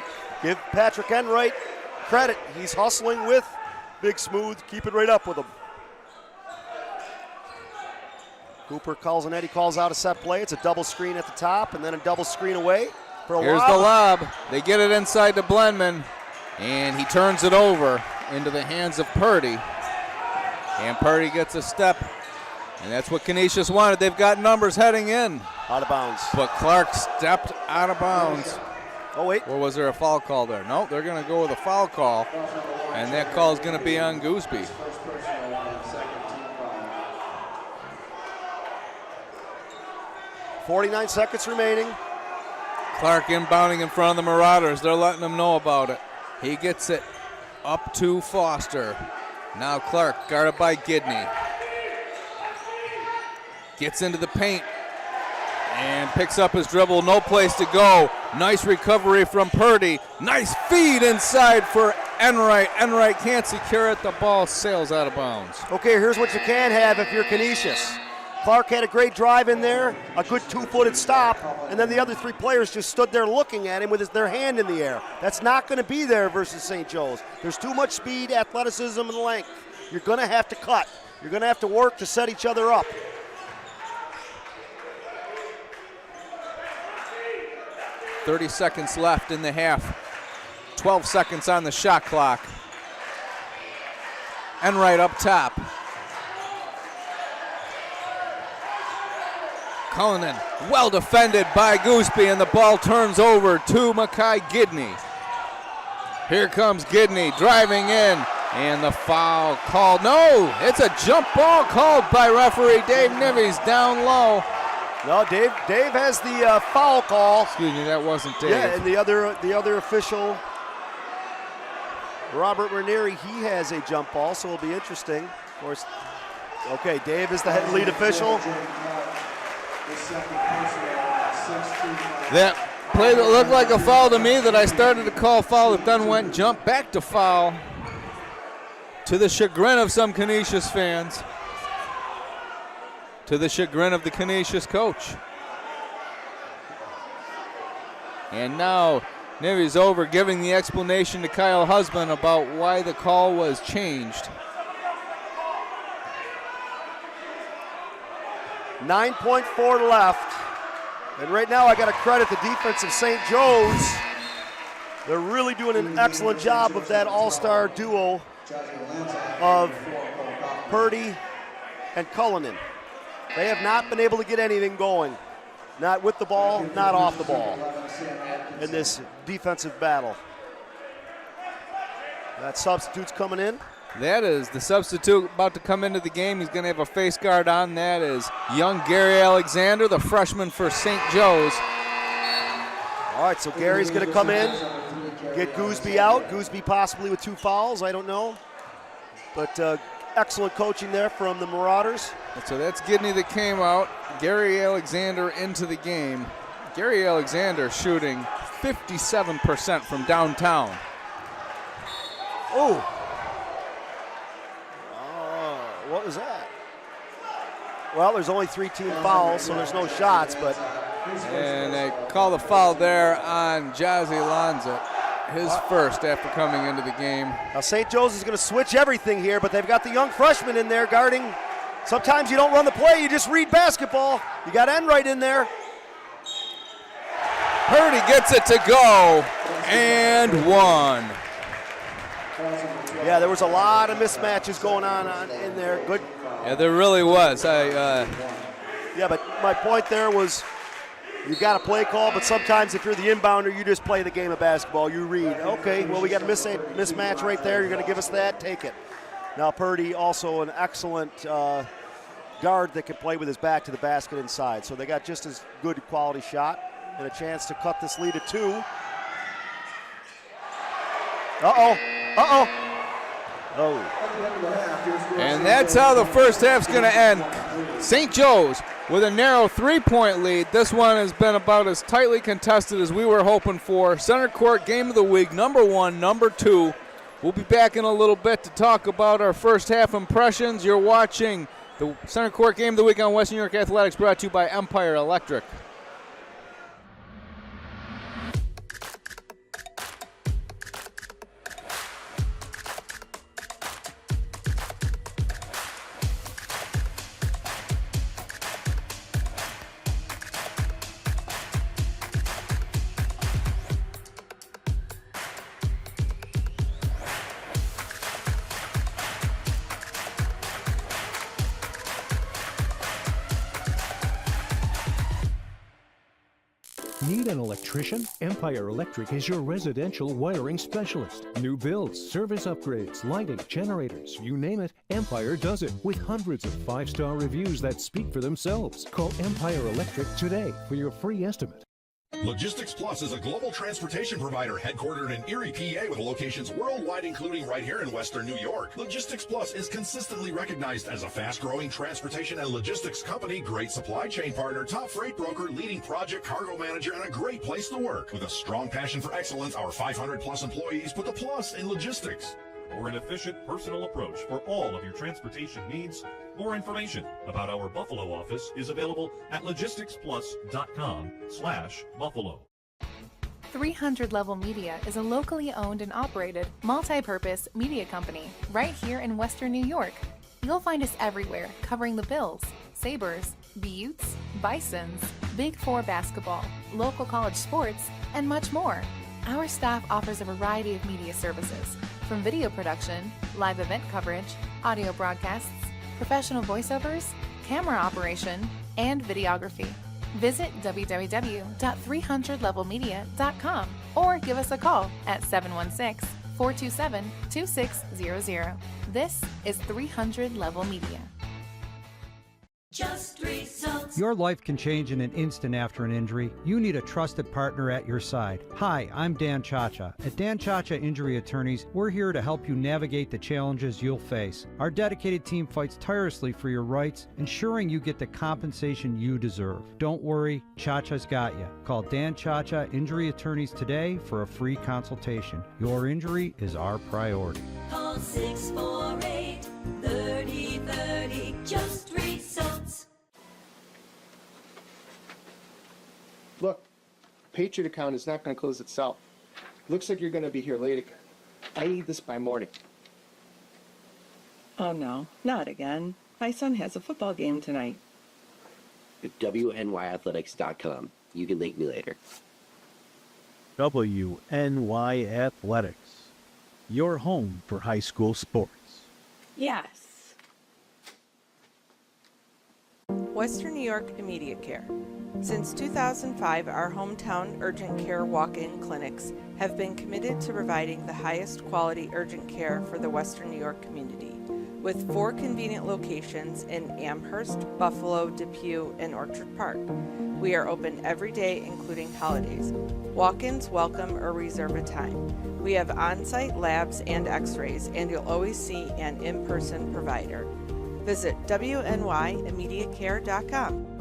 give Patrick Enright credit. He's hustling with Big Smooth. Keep it right up with him. Cooper calls Eddie calls out a set play. It's a double screen at the top and then a double screen away for a Here's lob. the lob. They get it inside to Blendman, and he turns it over into the hands of Purdy. And Purdy gets a step, and that's what Canisius wanted. They've got numbers heading in. Out of bounds. But Clark stepped out of bounds. Oh, wait. Or was there a foul call there? No, they're going to go with a foul call, and that call is going to be on Gooseby. 49 seconds remaining. Clark inbounding in front of the Marauders. They're letting them know about it. He gets it up to Foster. Now Clark guarded by Gidney. Gets into the paint and picks up his dribble. No place to go. Nice recovery from Purdy. Nice feed inside for Enright. Enright can't secure it. The ball sails out of bounds. Okay, here's what you can have if you're Canisius. Clark had a great drive in there, a good two-footed stop, and then the other three players just stood there looking at him with their hand in the air. That's not going to be there versus St. Joe's. There's too much speed, athleticism, and length. You're going to have to cut. You're going to have to work to set each other up. .30 seconds left in the half. 12 seconds on the shot clock. Enright up top. Cullinan, well defended by Gooseby, and the ball turns over to Mackay Gidney. Here comes Gidney driving in, and the foul called. No, it's a jump ball called by referee Dave Nives down low. No, Dave has the foul call. Excuse me, that wasn't Dave. Yeah, and the other official, Robert Ranieri, he has a jump ball, so it'll be interesting. Of course, okay, Dave is the head lead official. That play that looked like a foul to me that I started to call foul, that then went jump back to foul, to the chagrin of some Canisius fans, to the chagrin of the Canisius coach. And now Nives over giving the explanation to Kyle Husband about why the call was changed. 9.4 left. And right now I got to credit the defense of St. Joe's. They're really doing an excellent job of that all-star duo of Purdy and Cullinan. They have not been able to get anything going. Not with the ball, not off the ball in this defensive battle. That substitute's coming in. That is the substitute about to come into the game. He's going to have a face guard on. That is young Gary Alexander, the freshman for St. Joe's. All right, so Gary's going to come in, get Gooseby out. Gooseby possibly with 2 fouls, I don't know. But excellent coaching there from the Marauders. So that's Gidney that came out. Gary Alexander into the game. Gary Alexander shooting 57% from downtown. Oh. What was that? Well, there's only 3 team fouls, so there's no shots, but. And they call the foul there on Jazzy Lanza, his first after coming into the game. Now St. Joe's is going to switch everything here, but they've got the young freshman in there guarding. Sometimes you don't run the play, you just read basketball. You got Enright in there. Purdy gets it to go, and one. Yeah, there was a lot of mismatches going on in there. Good. Yeah, there really was. Yeah, but my point there was you got a play call, but sometimes if you're the inbounder, you just play the game of basketball. You read, okay, well, we got a mismatch right there. You're going to give us that. Take it. Now Purdy also an excellent guard that can play with his back to the basket inside. So they got just as good quality shot and a chance to cut this lead to 2. Uh-oh. Oh. And that's how the first half's going to end. St. Joe's with a narrow 3-point lead. This one has been about as tightly contested as we were hoping for. Center Court Game of the Week, number 1, number 2. We'll be back in a little bit to talk about our first half impressions. You're watching the Center Court Game of the Week on Western New York Athletics, brought to you by Empire Electric. Need an electrician? Empire Electric is your residential wiring specialist. New builds, service upgrades, lighting, generators, you name it, Empire does it with hundreds of 5-star reviews that speak for themselves. Call Empire Electric today for your free estimate. Logistics Plus is a global transportation provider headquartered in Erie, PA with locations worldwide, including right here in Western New York. Logistics Plus is consistently recognized as a fast-growing transportation and logistics company, great supply chain partner, top freight broker, leading project cargo manager, and a great place to work. With a strong passion for excellence, our 500-plus employees put the plus in logistics. For an efficient, personal approach for all of your transportation needs, more information about our Buffalo office is available at logisticsplus.com/Buffalo. 300 Level Media is a locally owned and operated multi-purpose media company right here in Western New York. You'll find us everywhere covering the Bills, Sabres, Buttes, Bisons, Big Four basketball, local college sports, and much more. Our staff offers a variety of media services, from video production, live event coverage, audio broadcasts, professional voiceovers, camera operation, and videography. Visit www.300levelmedia.com or give us a call at 716-427-2600. This is 300 Level Media. Just results. Your life can change in an instant after an injury. You need a trusted partner at your side. Hi, I'm Dan Chacha. At Dan Chacha Injury Attorneys, we're here to help you navigate the challenges you'll face. Our dedicated team fights tirelessly for your rights, ensuring you get the compensation you deserve. Don't worry, Chacha's got you. Call Dan Chacha Injury Attorneys today for a free consultation. Your injury is our priority. Call 648-3030. Just results. Look, Patriot account is not going to close itself. Looks like you're going to be here late again. I need this by morning. Oh no, not again. My son has a football game tonight. At WNYathletics.com. You can link me later. WNY Athletics, your home for high school sports. Yes. Western New York Immediate Care. Since 2005, our hometown urgent care walk-in clinics have been committed to providing the highest quality urgent care for the Western New York community, with 4 convenient locations in Amherst, Buffalo, Depew, and Orchard Park. We are open every day, including holidays. Walk-ins welcome or reserve a time. We have on-site labs and x-rays, and you'll always see an in-person provider. Visit WNYimmediatecare.com.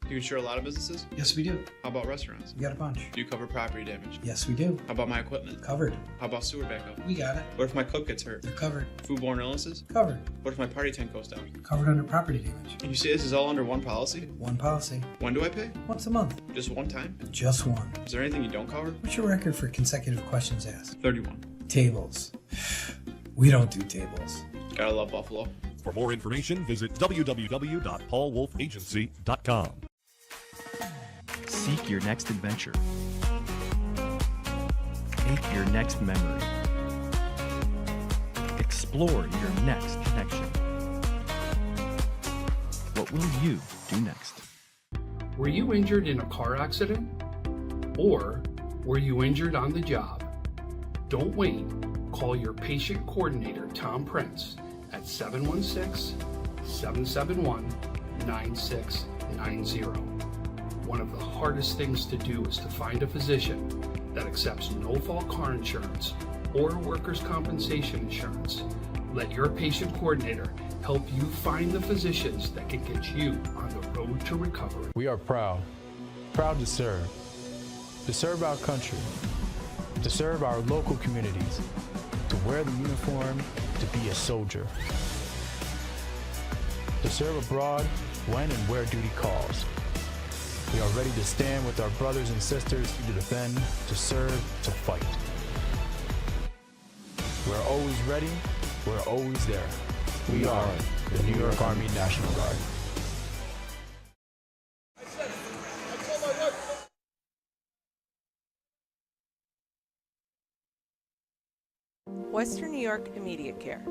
Do you insure a lot of businesses? Yes, we do. How about restaurants? We got a bunch. Do you cover property damage? Yes, we do. How about my equipment? Covered. How about sewer backup? We got it. What if my cook gets hurt? They're covered. Foodborne illnesses? Covered. What if my party tent goes down? Covered under property damage. And you say this is all under one policy? One policy. When do I pay? Once a month. Just one time? Just one. Is there anything you don't cover? What's your record for consecutive questions asked? 31. Tables. We don't do tables. Gotta love Buffalo. For more information, visit www.paulwolfagency.com. Seek your next adventure. Make your next memory. Explore your next connection. What will you do next? Were you injured in a car accident? Or were you injured on the job? Don't wait. Call your patient coordinator, Tom Prince, at 716-771-9690. One of the hardest things to do is to find a physician that accepts no-fault car insurance or workers' compensation insurance. Let your patient coordinator help you find the physicians that can get you on the road to recovery. We are proud to serve our country, to serve our local communities, to wear the uniform, to be a soldier, to serve abroad when and where duty calls. We are ready to stand with our brothers and sisters to defend, to serve, to fight. We're always ready, we're always there. We are the New York Army National Guard. Western New York Immediate Care.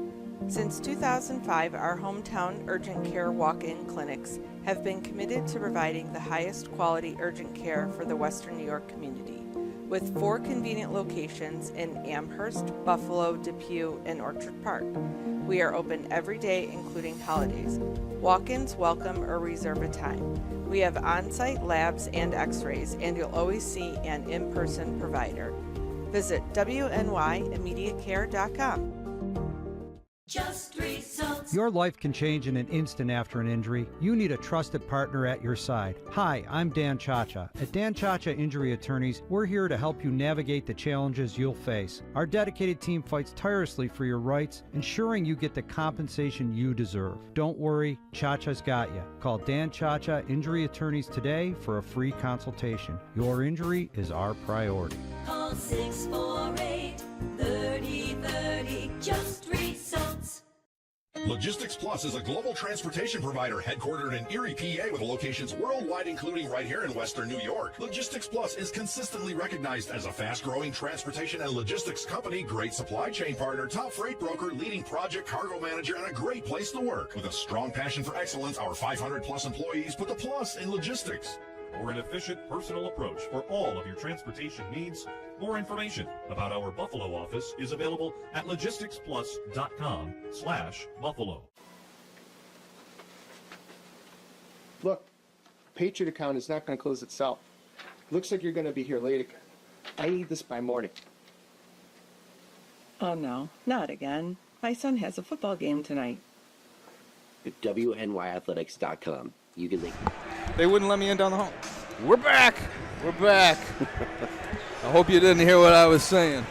Since 2005, our hometown urgent care walk-in clinics have been committed to providing the highest quality urgent care for the Western New York community, with 4 convenient locations in Amherst, Buffalo, Depew, and Orchard Park. We are open every day, including holidays. Walk-ins welcome or reserve a time. We have on-site labs and x-rays, and you'll always see an in-person provider. Visit WNYImmediatecare.com. Just results. Your life can change in an instant after an injury. You need a trusted partner at your side. Hi, I'm Dan Chacha. At Dan Chacha Injury Attorneys, we're here to help you navigate the challenges you'll face. Our dedicated team fights tirelessly for your rights, ensuring you get the compensation you deserve. Don't worry, Chacha's got you. Call Dan Chacha Injury Attorneys today for a free consultation. Your injury is our priority. Call 648-3030. Just results. Logistics Plus is a global transportation provider headquartered in Erie, PA with locations worldwide, including right here in Western New York. Logistics Plus is consistently recognized as a fast-growing transportation and logistics company, great supply chain partner, top freight broker, leading project cargo manager, and a great place to work. With a strong passion for excellence, our 500-plus employees put the plus in logistics. For an efficient, personal approach for all of your transportation needs, more information about our Buffalo office is available at logisticsplus.com/Buffalo. Look, Patriot account is not going to close itself. Looks like you're going to be here late again. I need this by morning. Oh no, not again. My son has a football game tonight. At WNYathletics.com. You can link. They wouldn't let me in down the hall. We're back. We're back. I hope you didn't hear what I was saying.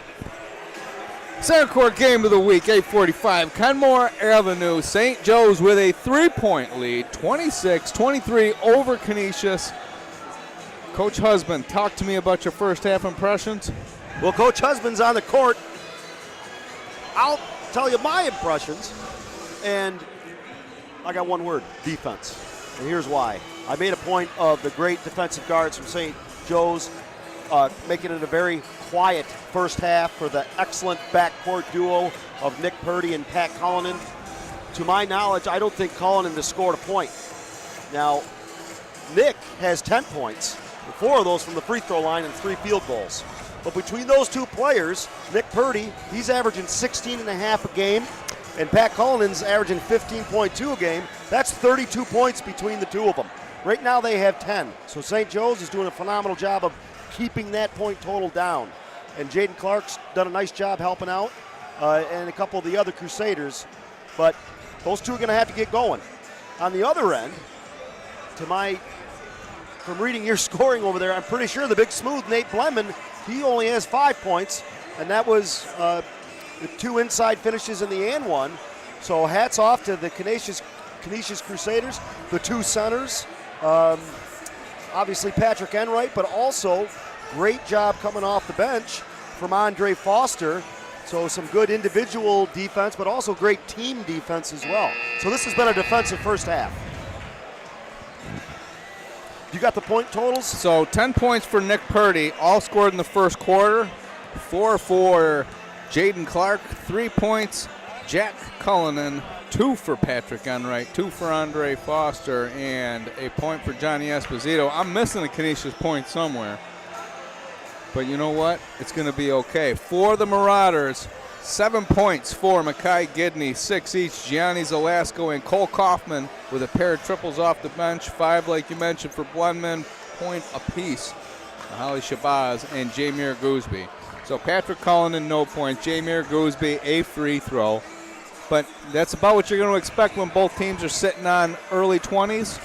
CENTERCOURT game of the week, 8:45. Kenmore Avenue. St. Joe's with a 3-point lead, 26-23 over Canisius. Coach Husband, talk to me about your first half impressions. Well, Coach Husband's on the court. I'll tell you my impressions. And I got one word, defense. And here's why. I made a point of the great defensive guards from St. Joe's, making it a very quiet first half for the excellent backcourt duo of Nick Purdy and Pat Cullinan. To my knowledge, I don't think Cullinan has scored a point. Now, Nick has 10 points, 4 of those from the free throw line and 3 field goals. But between those 2 players, Nick Purdy, he's averaging 16.5 a game, and Pat Cullinan's averaging 15.2 a game. That's 32 points between the 2 of them. Right now they have 10. So St. Joe's is doing a phenomenal job of keeping that point total down. And Jaden Clark's done a nice job helping out, and a couple of the other Crusaders. But those 2 are going to have to get going. On the other end, from reading your scoring over there, I'm pretty sure the big smooth Nate Blemon, he only has 5 points, and that was the 2 inside finishes in the and one. So hats off to the Canisius Crusaders, the 2 centers. Obviously Patrick Enright, but also great job coming off the bench from Andre Foster. So some good individual defense, but also great team defense as well. So this has been a defensive first half. You got the point totals? So 10 points for Nick Purdy, all scored in the first quarter. 4 for Jaden Clark, 3 points. Jack Cullinan, 2 for Patrick Enright, 2 for Andre Foster, and a point for Johnny Esposito. I'm missing a Canisius point somewhere. But you know what? It's going to be okay. For the Marauders, 7 points for Makai Gidney, 6 each. Gianni Zelasco and Cole Kaufman with a pair of triples off the bench. 5, like you mentioned, for Blendman, point apiece. Holly Shabazz and Jameer Gooseby. So Patrick Cullinan, no point. Jameer Gooseby, a free throw. But that's about what you're going to expect when both teams are sitting on early 20s.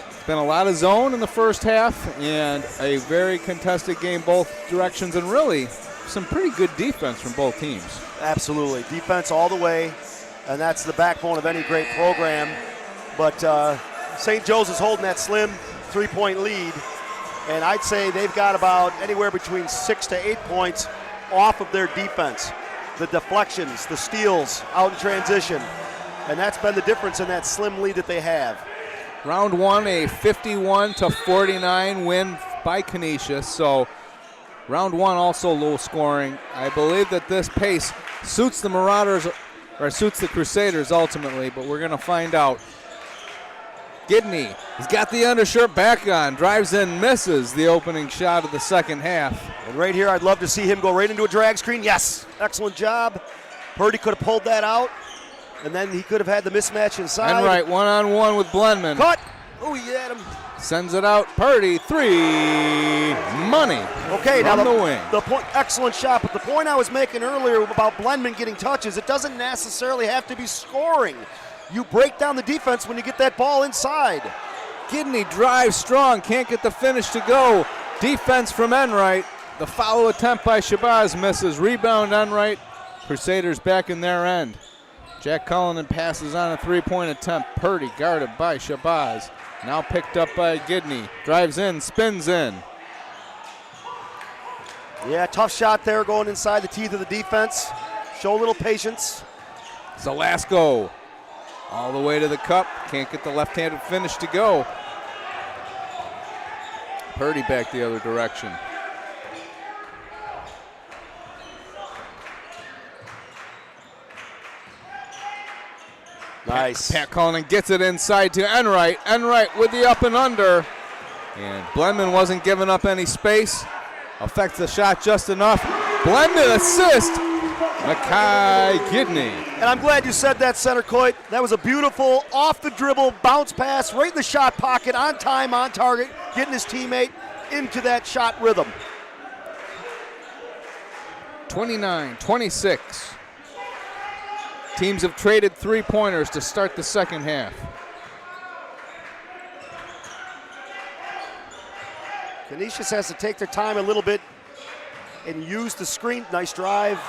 It's been a lot of zone in the first half and a very contested game both directions, and really some pretty good defense from both teams. Absolutely. Defense all the way, and that's the backbone of any great program. But St. Joe's is holding that slim 3-point lead, and I'd say they've got about anywhere between 6 to 8 points off of their defense. The deflections, the steals out in transition, and that's been the difference in that slim lead that they have. Round 1, a 51-49 win by Canisius. So round 1 also low scoring. I believe that this pace suits the Marauders or suits the Crusaders ultimately, but we're going to find out. Gidney, he's got the undershirt back on, drives in, misses the opening shot of the second half. And right here, I'd love to see him go right into a drag screen. Yes, excellent job. Purdy could have pulled that out, and then he could have had the mismatch inside. Enright one-on-one with Blendman. Cut. Oh, he had him. Sends it out. Purdy, three. Money. Okay, now the wing. The point, excellent shot, but the point I was making earlier about Blendman getting touches, it doesn't necessarily have to be scoring. You break down the defense when you get that ball inside. Gidney drives strong, can't get the finish to go. Defense from Enright. The follow attempt by Shabazz misses. Rebound Enright. Crusaders back in their end. Jack Cullinan passes on a three-point attempt. Purdy guarded by Shabazz. Now picked up by Gidney. Drives in, spins in. Yeah, tough shot there going inside the teeth of the defense. Show a little patience. Zelasco all the way to the cup. Can't get the left-handed finish to go. Purdy back the other direction. Nice. Pat Cullinan gets it inside to Enright. Enright with the up and under. And Blendman wasn't giving up any space. Affects the shot just enough. Blendman assist. Makai Gidney. And I'm glad you said that, CENTERCOURT. That was a beautiful off the dribble bounce pass right in the shot pocket, on time, on target, getting his teammate into that shot rhythm. 29-26. Teams have traded three-pointers to start the second half. Canisius has to take their time a little bit and use the screen. Nice drive.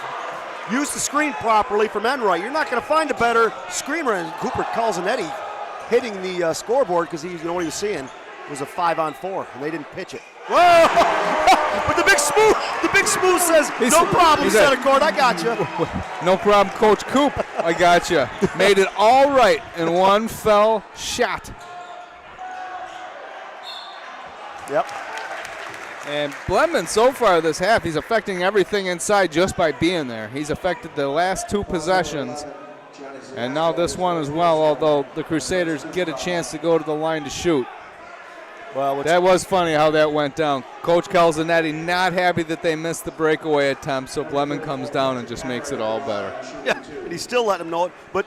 Use the screen properly from Enright. You're not going to find a better screener. And Cooper Calzanetti hitting the scoreboard because he, what he was seeing was a 5-on-4, and they didn't pitch it. Whoa! But the big smooth says, no problem, CENTERCOURT, I got you. No problem, Coach Coop. I got you. Made it all right in one fell shot. Yep. And Blendman so far this half, he's affecting everything inside just by being there. He's affected the last two possessions, and now this one as well, although the Crusaders get a chance to go to the line to shoot. Well, that was funny how that went down. Coach Calzanetti not happy that they missed the breakaway attempt, so Blendman comes down and just makes it all better. Yeah, and he's still letting him know it. But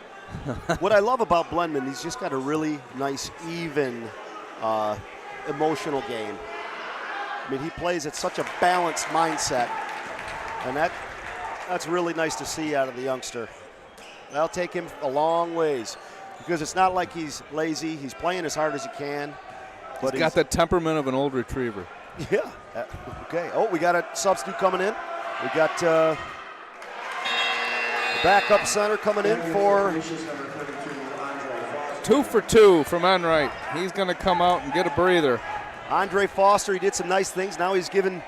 what I love about Blendman, he's just got a really nice, even, emotional game. I mean, he plays at such a balanced mindset, and that's really nice to see out of the youngster. That'll take him a long ways because it's not like he's lazy. He's playing as hard as he can. But he's got the temperament of an old retriever. Yeah. Okay. Oh, we got a substitute coming in. We got the backup center coming in for 2 for 2 from Enright. He's going to come out and get a breather. Andre Foster, he did some nice things. Now he's giving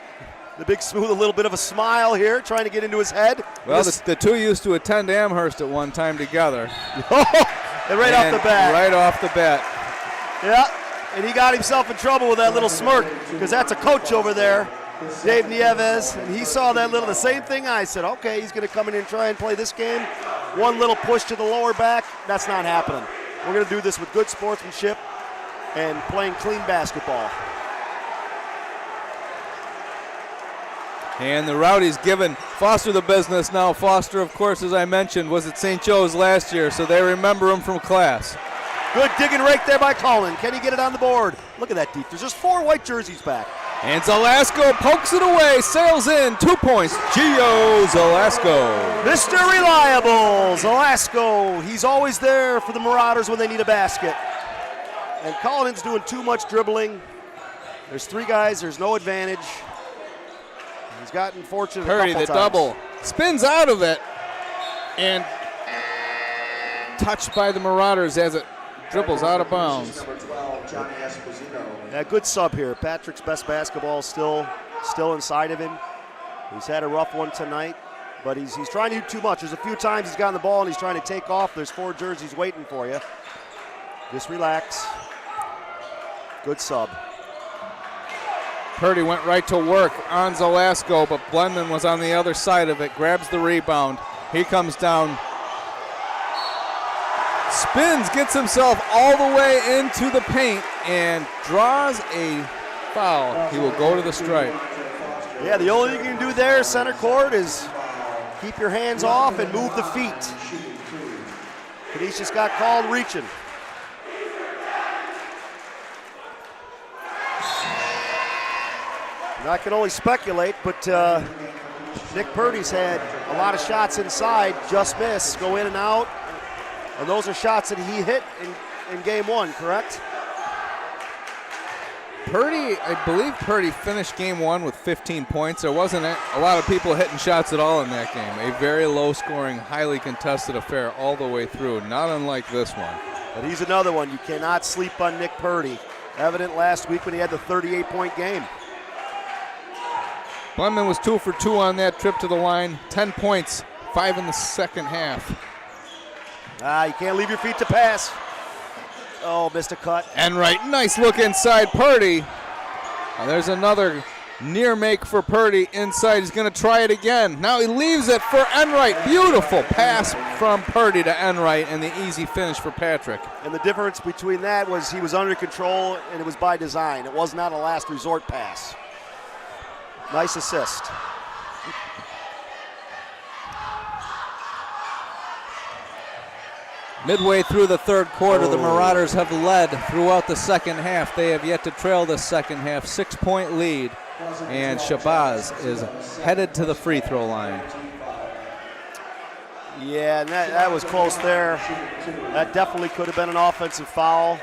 the big smooth a little bit of a smile here, trying to get into his head. Well, the two used to attend Amherst at one time together. And off the bat. Right off the bat. Yeah, and he got himself in trouble with that little smirk because that's a coach over there, Dave Nieves, and he saw the same thing I said. Okay, he's going to come in and try and play this game. One little push to the lower back, that's not happening. We're going to do this with good sportsmanship and playing clean basketball. And the Rowdies giving Foster the business now. Foster, of course, as I mentioned, was at St. Joe's last year, so they remember him from class. Good dig and rake there by Cullen. Can he get it on the board? Look at that deep. There's just 4 white jerseys back. And Zelasco pokes it away, sails in, 2 points. Gio Zelasco. Mr. Reliable, Zelasco. He's always there for the Marauders when they need a basket. And Cullinan's doing too much dribbling. There's 3 guys, there's no advantage. He's gotten fortunate Purdy, a couple the times. double. Spins out of it. And touched by the Marauders as it dribbles out of bounds. Yeah, good sub here. Patrick's best basketball still inside of him. He's had a rough one tonight, but he's trying to do too much. There's a few times he's gotten the ball and he's trying to take off. There's 4 jerseys waiting for you. Just relax. Good sub. Purdy went right to work on Zelasco, but Blendman was on the other side of it, grabs the rebound. He comes down spins, gets himself all the way into the paint, and draws a foul. He will go to the stripe. Yeah, the only thing you can do there, center court, is keep your hands off and move the feet. Canisius got called reaching. And I can only speculate, but Nick Purdy's had a lot of shots inside, just miss, go in and out. And those are shots that he hit in game one, correct? Purdy, I believe Purdy finished game one with 15 points. There wasn't a lot of people hitting shots at all in that game. A very low-scoring, highly contested affair all the way through, not unlike this one. But he's another one. You cannot sleep on Nick Purdy. Evident last week when he had the 38-point game. Blendman was 2 for 2 on that trip to the line. 10 points, 5 in the second half. You can't leave your feet to pass. Oh, missed a cut. Enright, nice look inside Purdy. There's another near make for Purdy inside. He's going to try it again. Now he leaves it for Enright. Beautiful pass from Purdy to Enright and the easy finish for Patrick. And the difference between that was he was under control and it was by design. It was not a last resort pass. Nice assist. Midway through the third quarter, the Marauders have led throughout the second half. They have yet to trail the second half. 6-point lead, and Shabazz is headed to the free throw line. Yeah, and that was close there. That definitely could have been an offensive foul.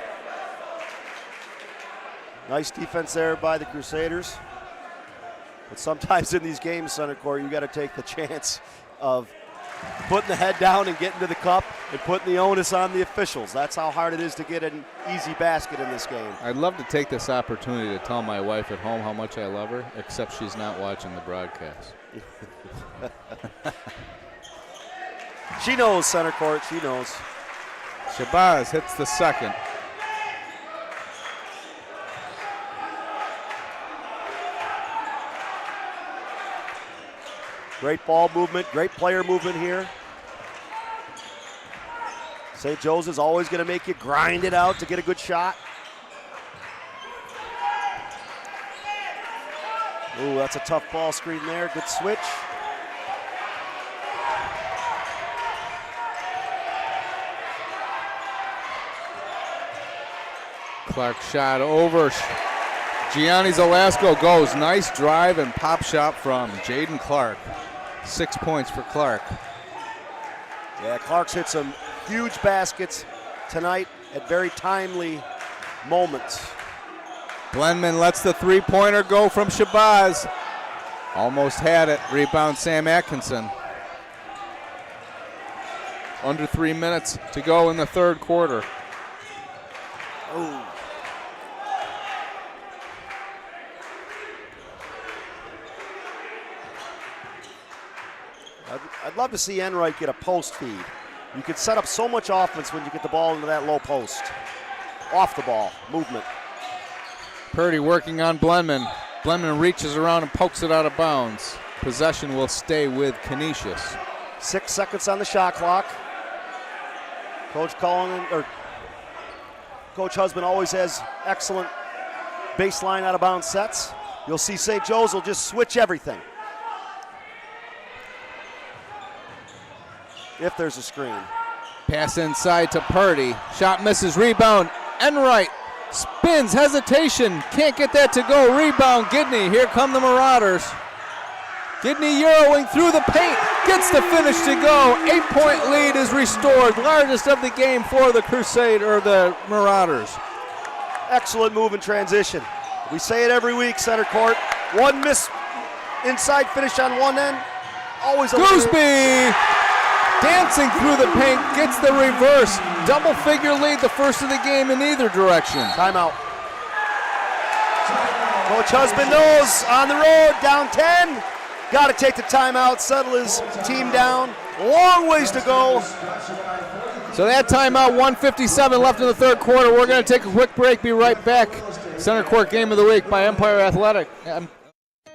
Nice defense there by the Crusaders. But sometimes in these games, center court, you got to take the chance of putting the head down and getting to the cup and putting the onus on the officials. That's how hard it is to get an easy basket in this game. I'd love to take this opportunity to tell my wife at home how much I love her, except she's not watching the broadcast. She knows, center court, she knows. Shabazz hits the second. Great ball movement, great player movement here. St. Joe's is always going to make you grind it out to get a good shot. Ooh, that's a tough ball screen there. Good switch. Clark shot over. Gianni Zelasco goes. Nice drive and pop shot from Jaden Clark. 6 points for Clark. Yeah, Clark's hit some huge baskets tonight at very timely moments. Blendman lets the three-pointer go from Shabazz. Almost had it. Rebound Sam Atkinson. Under 3 minutes to go in the third quarter. Ooh. I'd love to see Enright get a post feed. You could set up so much offense when you get the ball into that low post. Off the ball, movement. Purdy working on Blendman. Blendman reaches around and pokes it out of bounds. Possession will stay with Canisius. 6 seconds on the shot clock. Coach Husband always has excellent baseline out of bounds sets. You'll see St. Joe's will just switch everything. If there's a screen. Pass inside to Purdy. Shot misses, rebound. Enright spins, hesitation. Can't get that to go. Rebound, Gidney. Here come the Marauders. Gidney Euroing through the paint. Gets the finish to go. 8-point lead is restored. Largest of the game for the the Marauders. Excellent move in transition. We say it every week, center court. One miss inside finish on one end. Always a Gooseby dancing through the paint, gets the reverse. Double figure lead, the first of the game in either direction. Timeout. Coach Husband knows on the road, down 10. Got to take the timeout, settle his team down. Long ways to go. So that timeout, 1:57 left in the third quarter. We're going to take a quick break, be right back. Center Court Game of the Week by Empire Athletic.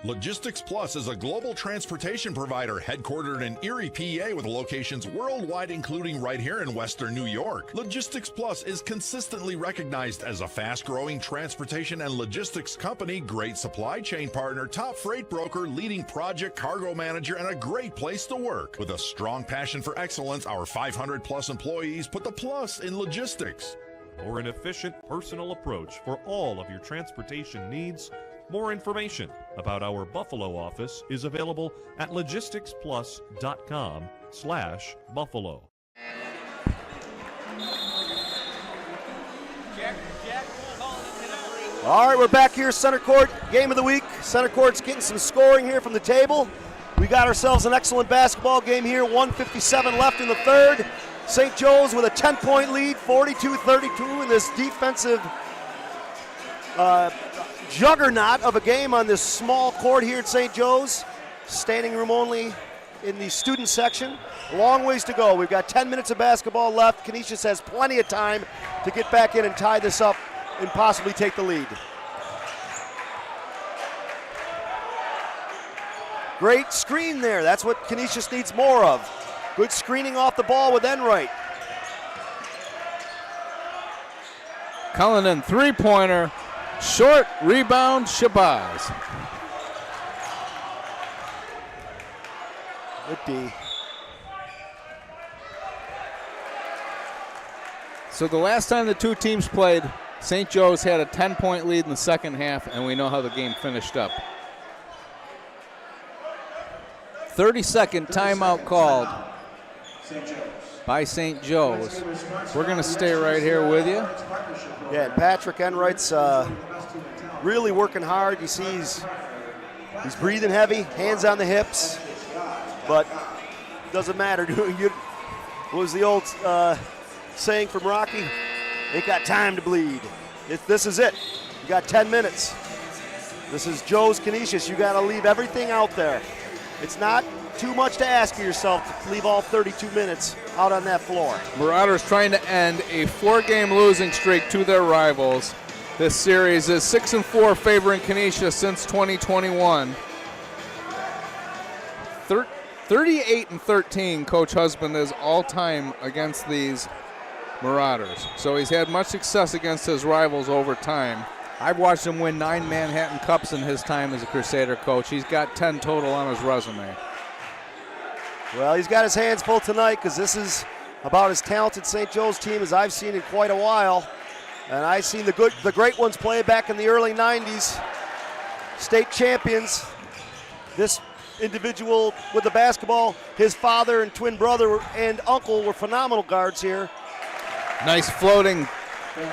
Logistics Plus is a global transportation provider headquartered in Erie, PA with locations worldwide, including right here in Western New York. Logistics Plus is consistently recognized as a fast-growing transportation and logistics company, great supply chain partner, top freight broker, leading project cargo manager, and a great place to work. With a strong passion for excellence, our 500-plus employees put the plus in logistics. Or an efficient personal approach for all of your transportation needs. More information about our Buffalo office is available at logisticsplus.com/Buffalo. All right, we're back here, Center Court, game of the week. Center Court's getting some scoring here from the table. We got ourselves an excellent basketball game here, 1:57 left in the third. St. Joe's with a 10-point lead, 42-32 in this defensive juggernaut of a game on this small court here at St. Joe's. Standing room only in the student section. Long ways to go. We've got 10 minutes of basketball left. Canisius has plenty of time to get back in and tie this up and possibly take the lead. Great screen there. That's what Canisius needs more of. Good screening off the ball with Enright. Cullinan, three-pointer. Short rebound, Shabazz. Good D. So the last time the two teams played, St. Joe's had a 10-point lead in the second half, and we know how the game finished up. 30-second timeout called by St. Joe's. We're going to stay right here with you. Yeah, and Patrick Enright's really working hard. You see he's breathing heavy, hands on the hips, but doesn't matter. What was the old saying from Rocky? Ain't got time to bleed. This is it. You got 10 minutes. This is Joe's Canisius. You got to leave everything out there. It's not too much to ask of yourself to leave all 32 minutes out on that floor. Marauders trying to end a 4-game losing streak to their rivals. This series is 6-4 favoring Canisius since 2021. 38-13 Coach Husband is all-time against these Marauders. So he's had much success against his rivals over time. I've watched him win 9 Manhattan Cups in his time as a Crusader coach. He's got 10 total on his resume. Well, he's got his hands full tonight because this is about as talented St. Joe's team as I've seen in quite a while. And I've seen the great ones play back in the early 90s. State champions. This individual with the basketball, his father and twin brother and uncle were phenomenal guards here. Nice floating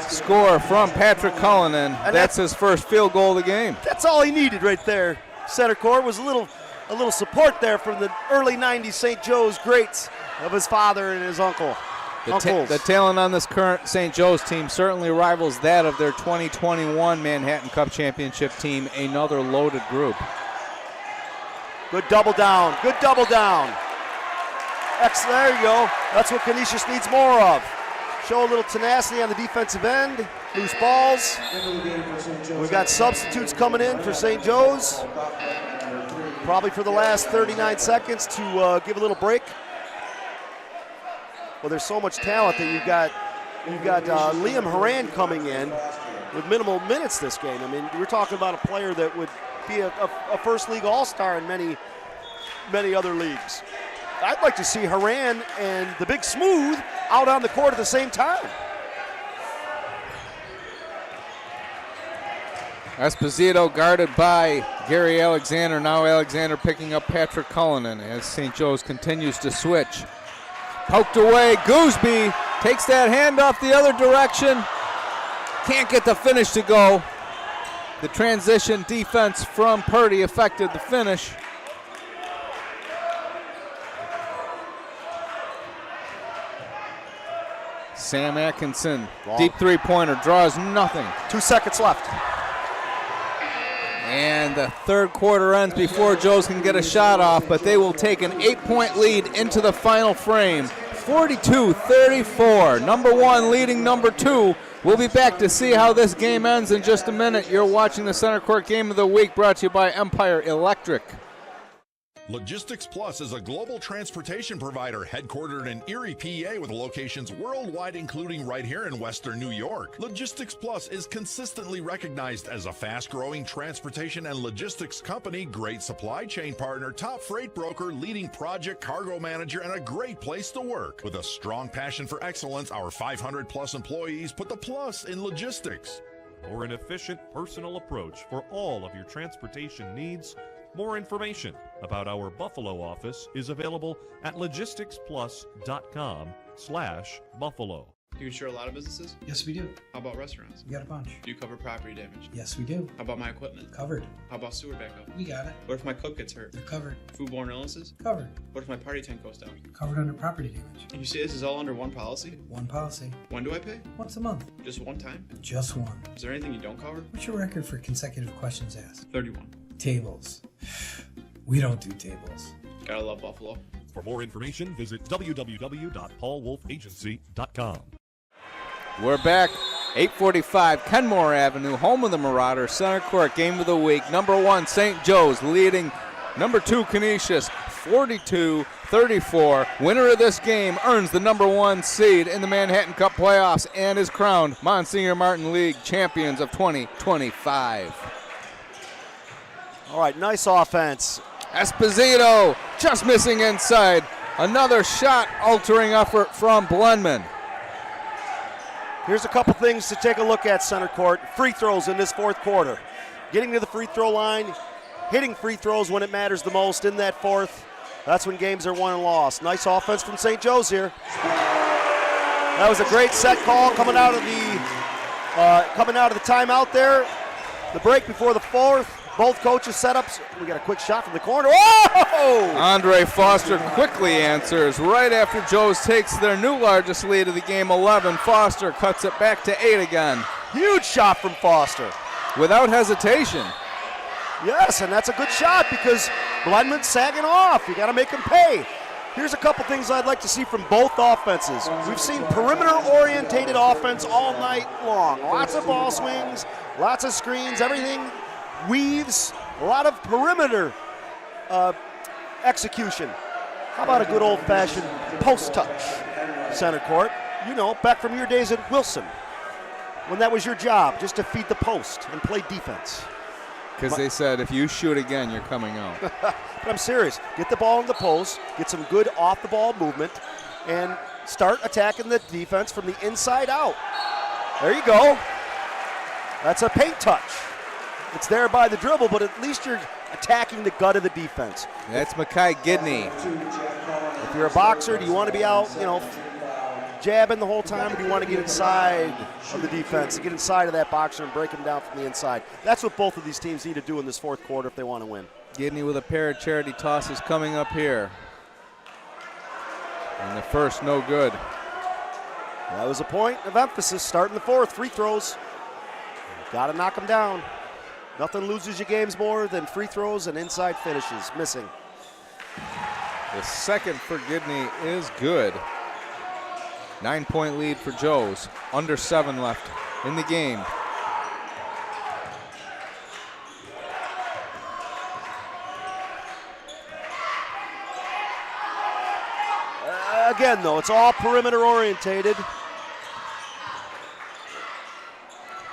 score from Patrick Cullinan. And that's his first field goal of the game. That's all he needed right there. Center court was a little support there from the early 90s St. Joe's greats of his father and his uncle. The talent on this current St. Joe's team certainly rivals that of their 2021 Manhattan Cup Championship team, another loaded group. Good double down, good double down. There you go. That's what Canisius needs more of. Show a little tenacity on the defensive end, loose balls. We've got substitutes coming in for St. Joe's, probably for the last 39 seconds to give a little break. Well, there's so much talent that you've got Liam Horan coming in with minimal minutes this game. I mean, we're talking about a player that would be a first league all-star in many other leagues. I'd like to see Horan and the Big Smooth out on the court at the same time. Esposito guarded by Gary Alexander. Now Alexander picking up Patrick Cullinan as St. Joe's continues to switch. Poked away, Gooseby takes that handoff the other direction. Can't get the finish to go. The transition defense from Purdy affected the finish. Sam Atkinson, deep three-pointer, draws nothing. 2 seconds left. And the third quarter ends before Joe's can get a shot off, but they will take an 8-point lead into the final frame. 42-34, number one leading number two We'll be back to see how this game ends in just a minute. You're watching the Center Court Game of the Week, brought to you by Empire Electric. Logistics Plus is a global transportation provider headquartered in Erie, PA with locations worldwide, including right here in Western New York. Logistics Plus is consistently recognized as a fast-growing transportation and logistics company, great supply chain partner, top freight broker, leading project cargo manager, and a great place to work. With a strong passion for excellence, our 500-plus employees put the plus in logistics. Or an efficient, personal approach for all of your transportation needs. More information about our Buffalo office is available at logisticsplus.com/Buffalo. Do you insure a lot of businesses? Yes, we do. How about restaurants? We got a bunch. Do you cover property damage? Yes, we do. How about my equipment? Covered. How about sewer backup? We got it. What if my cook gets hurt? They're covered. Foodborne illnesses? Covered. What if my party tent goes down? Covered under property damage. And you say this is all under one policy? One policy. When do I pay? Once a month. Just one time? Just one. Is there anything you don't cover? What's your record for consecutive questions asked? 31. Tables. We don't do tables. Gotta love Buffalo. For more information, visit www.paulwolfagency.com. We're back. 845 Kenmore Avenue, home of the Marauders, Center Court Game of the Week. Number 1, St. Joe's leading number 2, Canisius, 42-34. Winner of this game earns the number 1 seed in the Manhattan Cup playoffs and is crowned Monsignor Martin League champions of 2025. All right, nice offense. Esposito just missing inside. Another shot-altering effort from Blenman. Here's a couple things to take a look at, Center Court. Free throws in this fourth quarter. Getting to the free throw line, hitting free throws when it matters the most in that fourth. That's when games are won and lost. Nice offense from St. Joe's here. That was a great set call coming out of the timeout there. The break before the fourth. Both coaches setups. We got a quick shot from the corner. Whoa! Andre Foster quickly answers right after Joe's takes their new largest lead of the game, 11. Foster cuts it back to 8 again. Huge shot from Foster. Without hesitation. Yes, and that's a good shot because Blenman's sagging off. You got to make him pay. Here's a couple things I'd like to see from both offenses. We've seen perimeter-orientated offense all night long. Lots of ball swings, lots of screens, everything weaves, a lot of perimeter execution. How about a good old-fashioned post touch, Center Court? You know, back from your days at Wilson, when that was your job, just to feed the post and play defense. Because they said, if you shoot again, you're coming out. But I'm serious. Get the ball in the post, get some good off-the-ball movement, and start attacking the defense from the inside out. There you go. That's a paint touch. It's there by the dribble, but at least you're attacking the gut of the defense. That's Makai Gidney. If you're a boxer, do you want to be out, jabbing the whole time, or do you want to get inside of the defense, get inside of that boxer and break him down from the inside? That's what both of these teams need to do in this fourth quarter if they want to win. Gidney with a pair of charity tosses coming up here. And the first, no good. That was a point of emphasis starting the fourth. Free throws. Got to knock them down. Nothing loses you games more than free throws and inside finishes missing. The second for Gidney is good. 9-point lead for Joe's. Under 7 left in the game. Again, though, it's all perimeter orientated.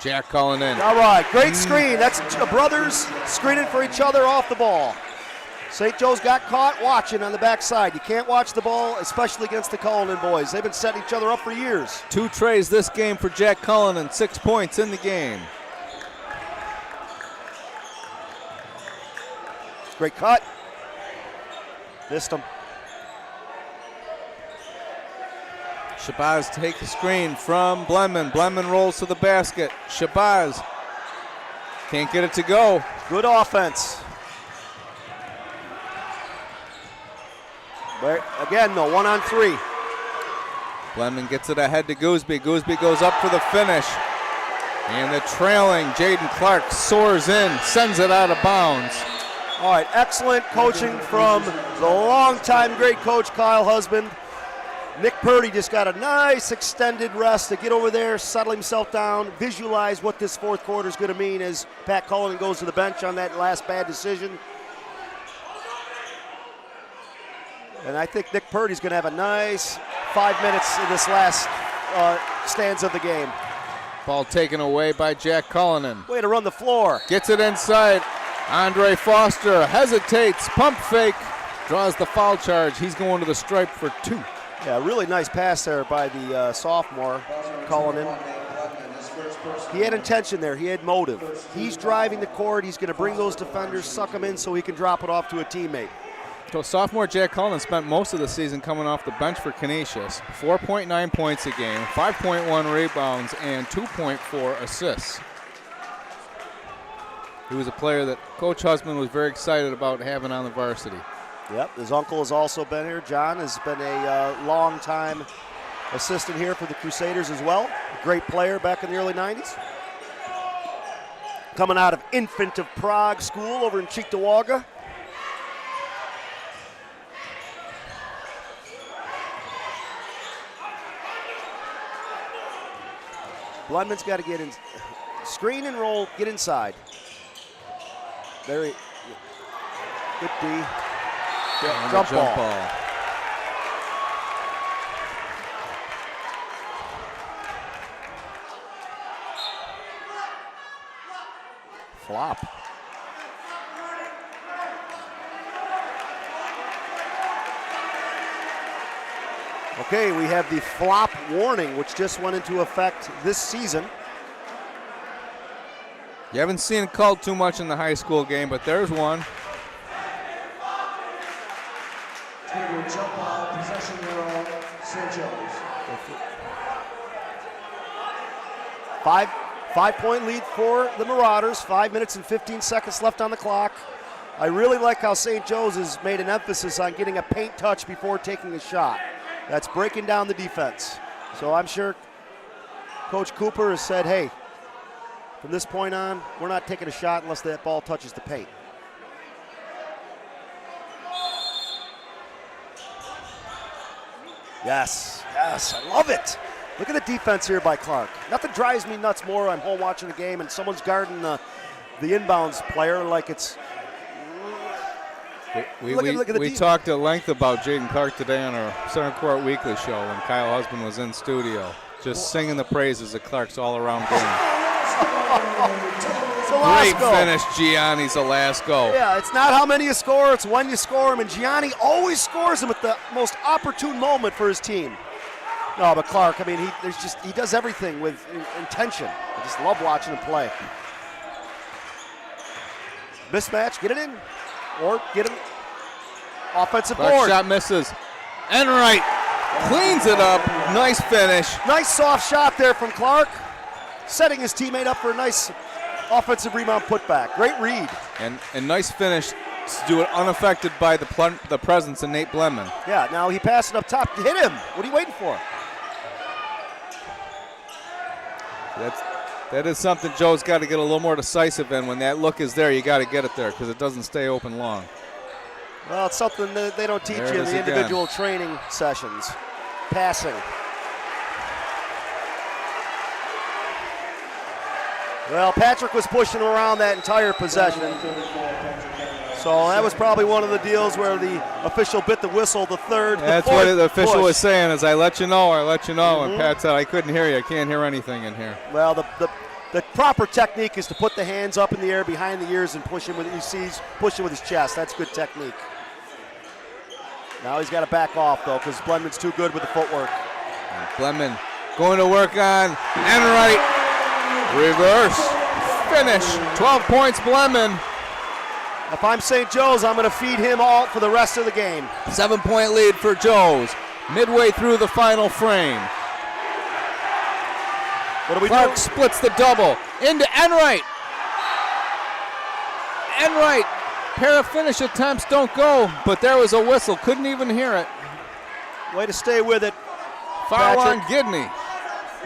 Jack calling in. All right, great screen. That's brothers screening for each other off the ball. St. Joe's got caught watching on the backside. You can't watch the ball, especially against the Cullinan boys. They've been setting each other up for years. 2 trays this game for Jack Cullinan, 6 points in the game. Great cut. Missed him. Shabazz takes the screen from Blenman. Blenman rolls to the basket. Shabazz can't get it to go. Good offense. But again, though, 1-on-3. Blenman gets it ahead to Gooseby. Gooseby goes up for the finish. And the trailing Jaden Clark soars in, sends it out of bounds. All right, excellent coaching from the longtime great coach, Kyle Husband. Nick Purdy just got a nice extended rest to get over there, settle himself down, visualize what this fourth quarter is going to mean as Pat Cullinan goes to the bench on that last bad decision. And I think Nick Purdy's going to have a nice 5 minutes in this last stanza of the game. Ball taken away by Jack Cullinan. Way to run the floor. Gets it inside. Andre Foster hesitates, pump fake, draws the foul charge. He's going to the stripe for 2. Yeah, really nice pass there by the sophomore, Cullinan. He had intention there. He had motive. He's driving the court. He's going to bring those defenders, suck them in so he can drop it off to a teammate. So sophomore Jack Cullinan spent most of the season coming off the bench for Canisius. 4.9 points a game, 5.1 rebounds, and 2.4 assists. He was a player that Coach Husband was very excited about having on the varsity. Yep, his uncle has also been here. John has been a long-time assistant here for the Crusaders as well. A great player back in the early 90s. Coming out of Infant of Prague School over in Cheektowaga. Blundman's got to get in, screen and roll, get inside. Very good D. Jump ball. Flop. Okay, we have the flop warning, which just went into effect this season. You haven't seen it called too much in the high school game, but there's one. Jump ball, possession arrow, St. Joe's. 5-point lead for the Marauders. 5 minutes and 15 seconds left on the clock. I really like how St. Joe's has made an emphasis on getting a paint touch before taking a shot. That's breaking down the defense. So I'm sure Coach Cooper has said, hey, from this point on, we're not taking a shot unless that ball touches the paint. Yes, I love it. Look at the defense here by Clark. Nothing drives me nuts more. I'm home watching the game and someone's guarding the inbounds player like it's. We talked at length about Jaden Clark today on our Center Court Weekly show when Kyle Husband was in studio, just singing the praises of Clark's all-around game. Great finish, Gianni Zalasko. Yeah, it's not how many you score, it's when you score them, and Gianni always scores them at the most opportune moment for his team. No, but Clark, I mean, he does everything with intention. I just love watching him play. Mismatch, get it in, or get him offensive board. Shot misses. Enright cleans it up. Nice finish. Nice soft shot there from Clark, setting his teammate up for a nice offensive rebound putback. Great read. And nice finish to do it unaffected by the presence of Nate Blemman. Yeah, now he passed it up top to hit him. What are you waiting for? That is something Joe's got to get a little more decisive in. When that look is there, you got to get it there because it doesn't stay open long. Well, it's something that they don't teach you in the individual training sessions. Passing. Well, Patrick was pushing him around that entire possession. So that was probably one of the deals where the official bit the whistle, the third, That's the fourth what the official push. was saying is, I let you know. And Pat said, I couldn't hear you. I can't hear anything in here. Well, the proper technique is to put the hands up in the air behind the ears and push him with his chest. That's good technique. Now he's got to back off, though, because Blenman's too good with the footwork. And Blenman going to work on Enright. Reverse finish. 12 points, Blenman. If I'm St. Joe's, I'm going to feed him all for the rest of the game. 7-point lead for Joe's. Midway through the final frame. What do we Clark do? splits the double into Enright. Enright. Pair of finish attempts don't go, but there was a whistle. Couldn't even hear it. Way to stay with it. Foul on Patrick. Gidney.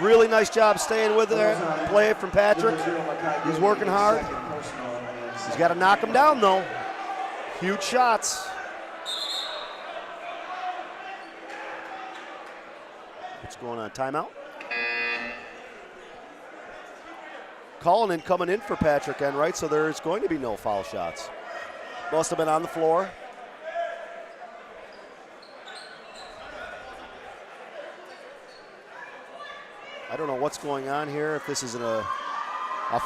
Really nice job staying with it. Play from Patrick. He's working hard. He's got to knock him down, though. Huge shots. What's going on? Timeout? Cullinan coming in for Patrick Enright, so there's going to be no foul shots. Must have been on the floor. I don't know what's going on here, if this is a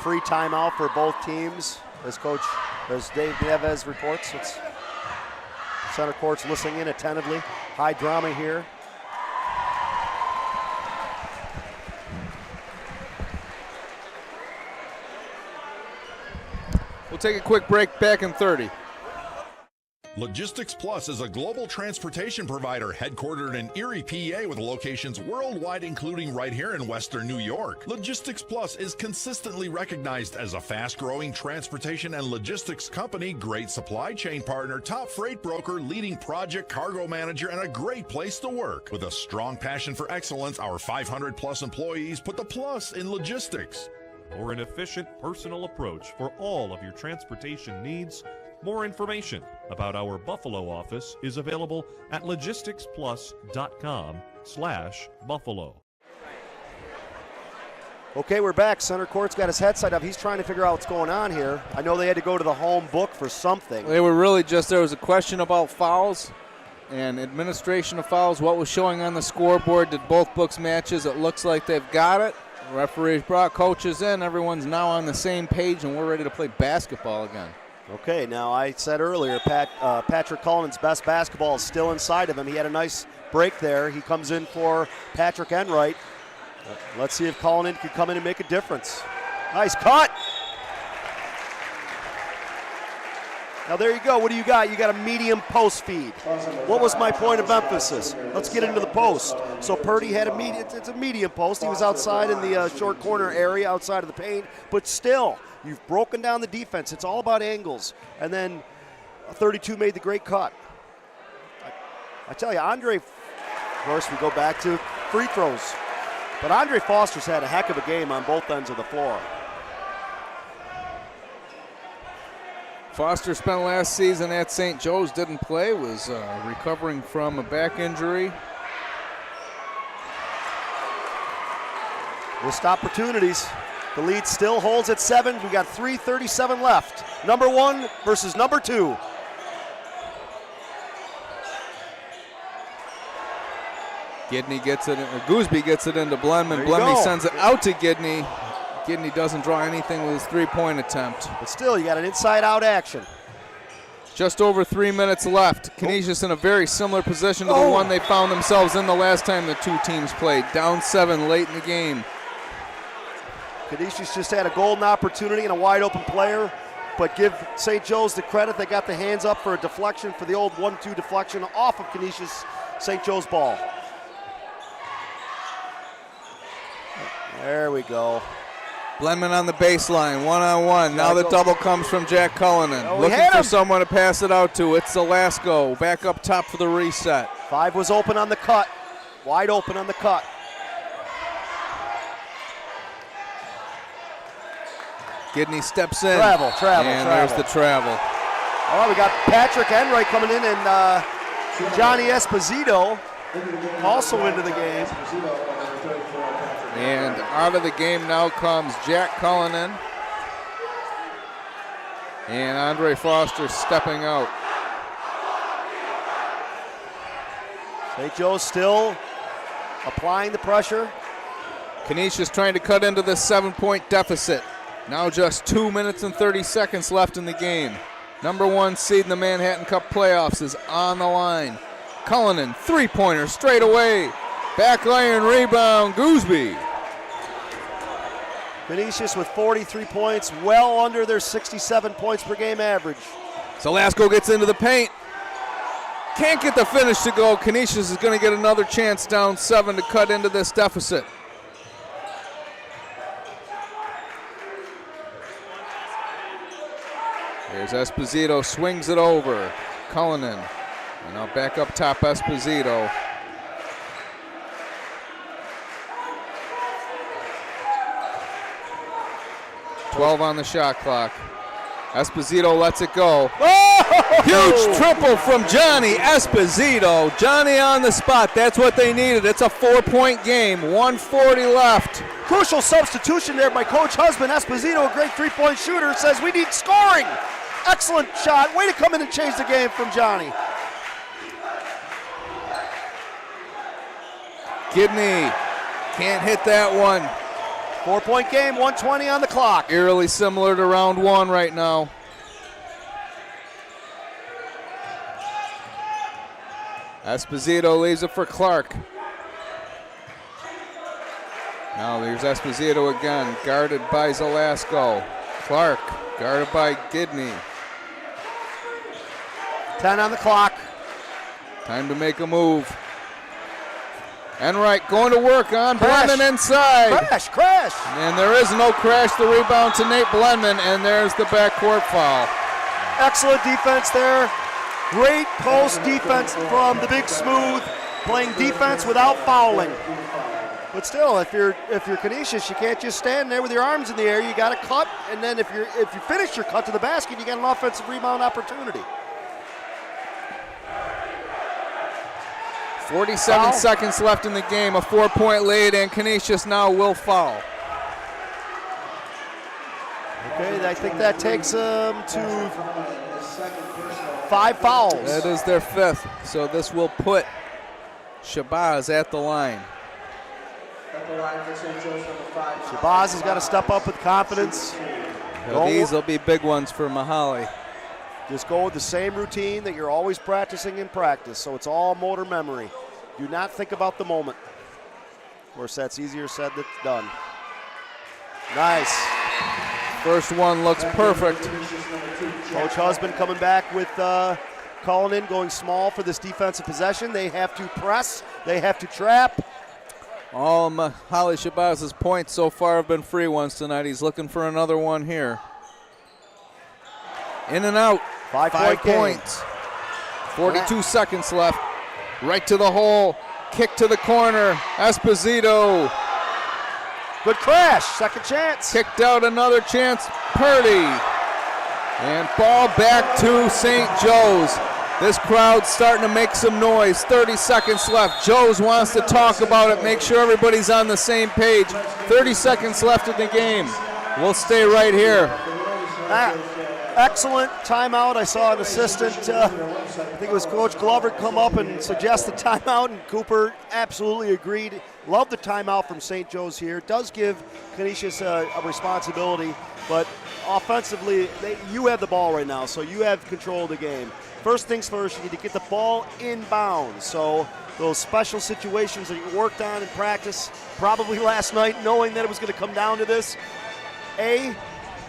free timeout for both teams, as Dave Neves reports. It's center court's listening in attentively. High drama here. We'll take a quick break, back in 30. Logistics Plus is a global transportation provider headquartered in Erie, PA, with locations worldwide, including right here in Western New York. Logistics Plus is consistently recognized as a fast-growing transportation and logistics company, great supply chain partner, top freight broker, leading project cargo manager, and a great place to work. With a strong passion for excellence, our 500-plus employees put the plus in logistics. For an efficient, personal approach for all of your transportation needs, more information about our Buffalo office is available at logisticsplus.com/Buffalo. Okay, we're back. Center court's got his headset up. He's trying to figure out what's going on here. I know they had to go to the home book for something. They were really just, there was a question about fouls and administration of fouls. What was showing on the scoreboard, did both books matches? It looks like they've got it. Referees brought coaches in. Everyone's now on the same page, and we're ready to play basketball again. Okay, now I said earlier, Patrick Cullinan's best basketball is still inside of him. He had a nice break there. He comes in for Patrick Enright. Let's see if Cullinan can come in and make a difference. Nice cut. Now there you go. What do you got? You got a medium post feed. What was my point of emphasis? Let's get into the post. So Purdy had it's a medium post. He was outside in the short corner area, outside of the paint, but still, you've broken down the defense. It's all about angles. And then 32 made the great cut. I tell you, of course, we go back to free throws. But Andre Foster's had a heck of a game on both ends of the floor. Foster spent last season at St. Joe's, didn't play, was recovering from a back injury. Missed opportunities. The lead still holds at 7. We got 3:37 left. Number 1 versus number 2. Gidney gets it, Gooseby gets it into Blenman. Blenman sends it out to Gidney. Gidney doesn't draw anything with his three-point attempt. But still, you got an inside-out action. Just over 3 minutes left. Canisius in a very similar position to the one they found themselves in the last time the two teams played. Down 7 late in the game. Canisius just had a golden opportunity and a wide-open player, but give St. Joe's the credit. They got the hands up for a deflection, for the old 1-2 deflection off of Canisius St. Joe's ball. There we go. Blenman on the baseline, one-on-one. Now the double comes from Jack Cullinan. Looking for someone to pass it out to. It's Alasko, back up top for the reset. 5 was open on the cut. Wide open on the cut. Gidney steps in. Travel. And there's the travel. All right, we got Patrick Enright coming in and Johnny Esposito also into the game. And out of the game now comes Jack Cullinan. And Andre Foster stepping out. St. Joe's still applying the pressure. Canisius trying to cut into this 7-point deficit. Now just 2 minutes and 30 seconds left in the game. Number 1 seed in the Manhattan Cup playoffs is on the line. Cullinan, three-pointer straight away. Back iron rebound, Gooseby. Canisius with 43 points, well under their 67 points per game average. So Lasko gets into the paint. Can't get the finish to go. Canisius is going to get another chance down 7 to cut into this deficit. Here's Esposito, swings it over. Cullinan, and now back up top Esposito. .12 on the shot clock. Esposito lets it go. Oh! Huge triple from Johnny Esposito. Johnny on the spot. That's what they needed. It's a 4-point game. 1:40 left. Crucial substitution there by Coach Husband. Esposito, a great three-point shooter, says we need scoring. Excellent shot. Way to come in and change the game from Johnny. Gidney can't hit that one. 4-point game, 1:20 on the clock. Eerily similar to round one right now. Esposito leaves it for Clark. Now there's Esposito again, guarded by Zelasco. Clark, guarded by Gidney. 10 on the clock. Time to make a move. Enright going to work on Blenman inside. Crash. And there is no crash. The rebound to Nate Blenman, and there's the backcourt foul. Excellent defense there. Great post defense from the Big Smooth, playing defense without fouling. But still, if you're Canisius, you can't just stand there with your arms in the air. You got to cut, and then if you finish your cut to the basket, you get an offensive rebound opportunity. 47 seconds left in the game, a 4-point lead, and Canisius now will foul. Okay, I think that takes them to 5 fouls. That is their 5th, so this will put Shabazz at the line. Shabazz has got to step up with confidence. These will be big ones for Mahali. Just go with the same routine that you're always practicing in practice, so it's all motor memory. Do not think about the moment. Of course, that's easier said than done. Nice. First one looks perfect. Coach Husband coming back with calling in, going small for this defensive possession. They have to press. They have to trap. All Mahali Shabazz's points so far have been free ones tonight. He's looking for another one here. In and out. 5 points. 42 seconds left. Right to the hole. Kick to the corner. Esposito. Good crash. Second chance. Kicked out, another chance. Purdy. And ball back to St. Joe's. This crowd's starting to make some noise. 30 seconds left. Joe's wants to talk about it, make sure everybody's on the same page. 30 seconds left in the game. We'll stay right here. Excellent timeout. I saw an assistant, I think it was Coach Glover, come up and suggest the timeout, and Cooper absolutely agreed. Love the timeout from St. Joe's here. It does give Canisius a responsibility, but offensively, you have the ball right now, so you have control of the game. First things first, you need to get the ball inbounds. So those special situations that you worked on in practice, probably last night, knowing that it was going to come down to this,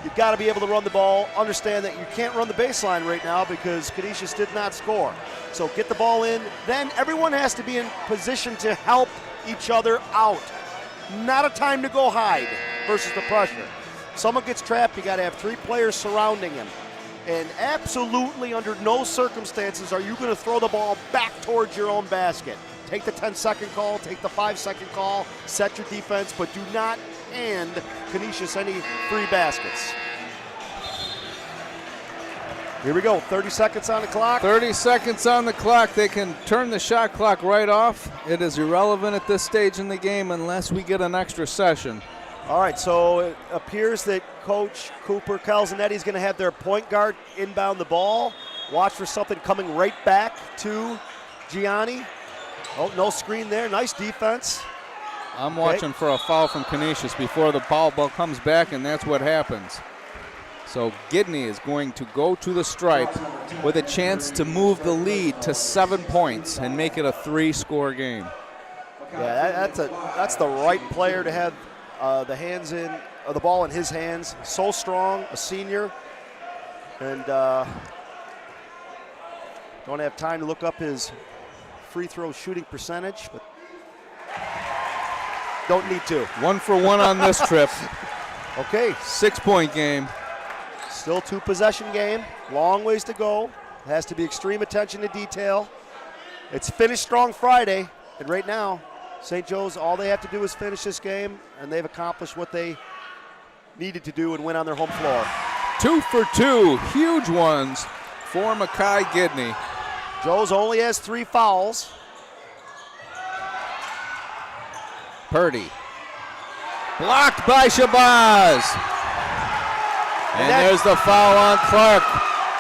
you've got to be able to run the ball. Understand that you can't run the baseline right now because Canisius did not score. So get the ball in. Then everyone has to be in position to help each other out. Not a time to go hide versus the pressure. Someone gets trapped, you got to have 3 players surrounding him. And absolutely under no circumstances are you going to throw the ball back towards your own basket. Take the 10-second call, take the 5-second call, set your defense, but do not hand Canisius any free baskets. Here we go, 30 seconds on the clock. 30 seconds on the clock. They can turn the shot clock right off. It is irrelevant at this stage in the game unless we get an extra session. All right, so it appears that Coach Cooper Calzanetti is going to have their point guard inbound the ball. Watch for something coming right back to Gianni. Oh, no screen there. Nice defense. I'm watching for a foul from Canisius before the ball comes back, and that's what happens. So Gidney is going to go to the stripe with a chance to move the lead to 7 points and make it a 3-score game. Yeah, that's the right player to have the ball in his hands. So strong, a senior, and don't have time to look up his free throw shooting percentage, but don't need to. 1 for 1 on this trip. Okay. 6-point game. Still 2-possession game. Long ways to go. Has to be extreme attention to detail. It's Finish Strong Friday, and right now, St. Joe's, all they have to do is finish this game, and they've accomplished what they needed to do and win on their home floor. 2 for 2, huge ones for Mackay Gidney. Joe's only has 3 fouls. Purdy. Blocked by Shabazz. And there's the foul on Clark.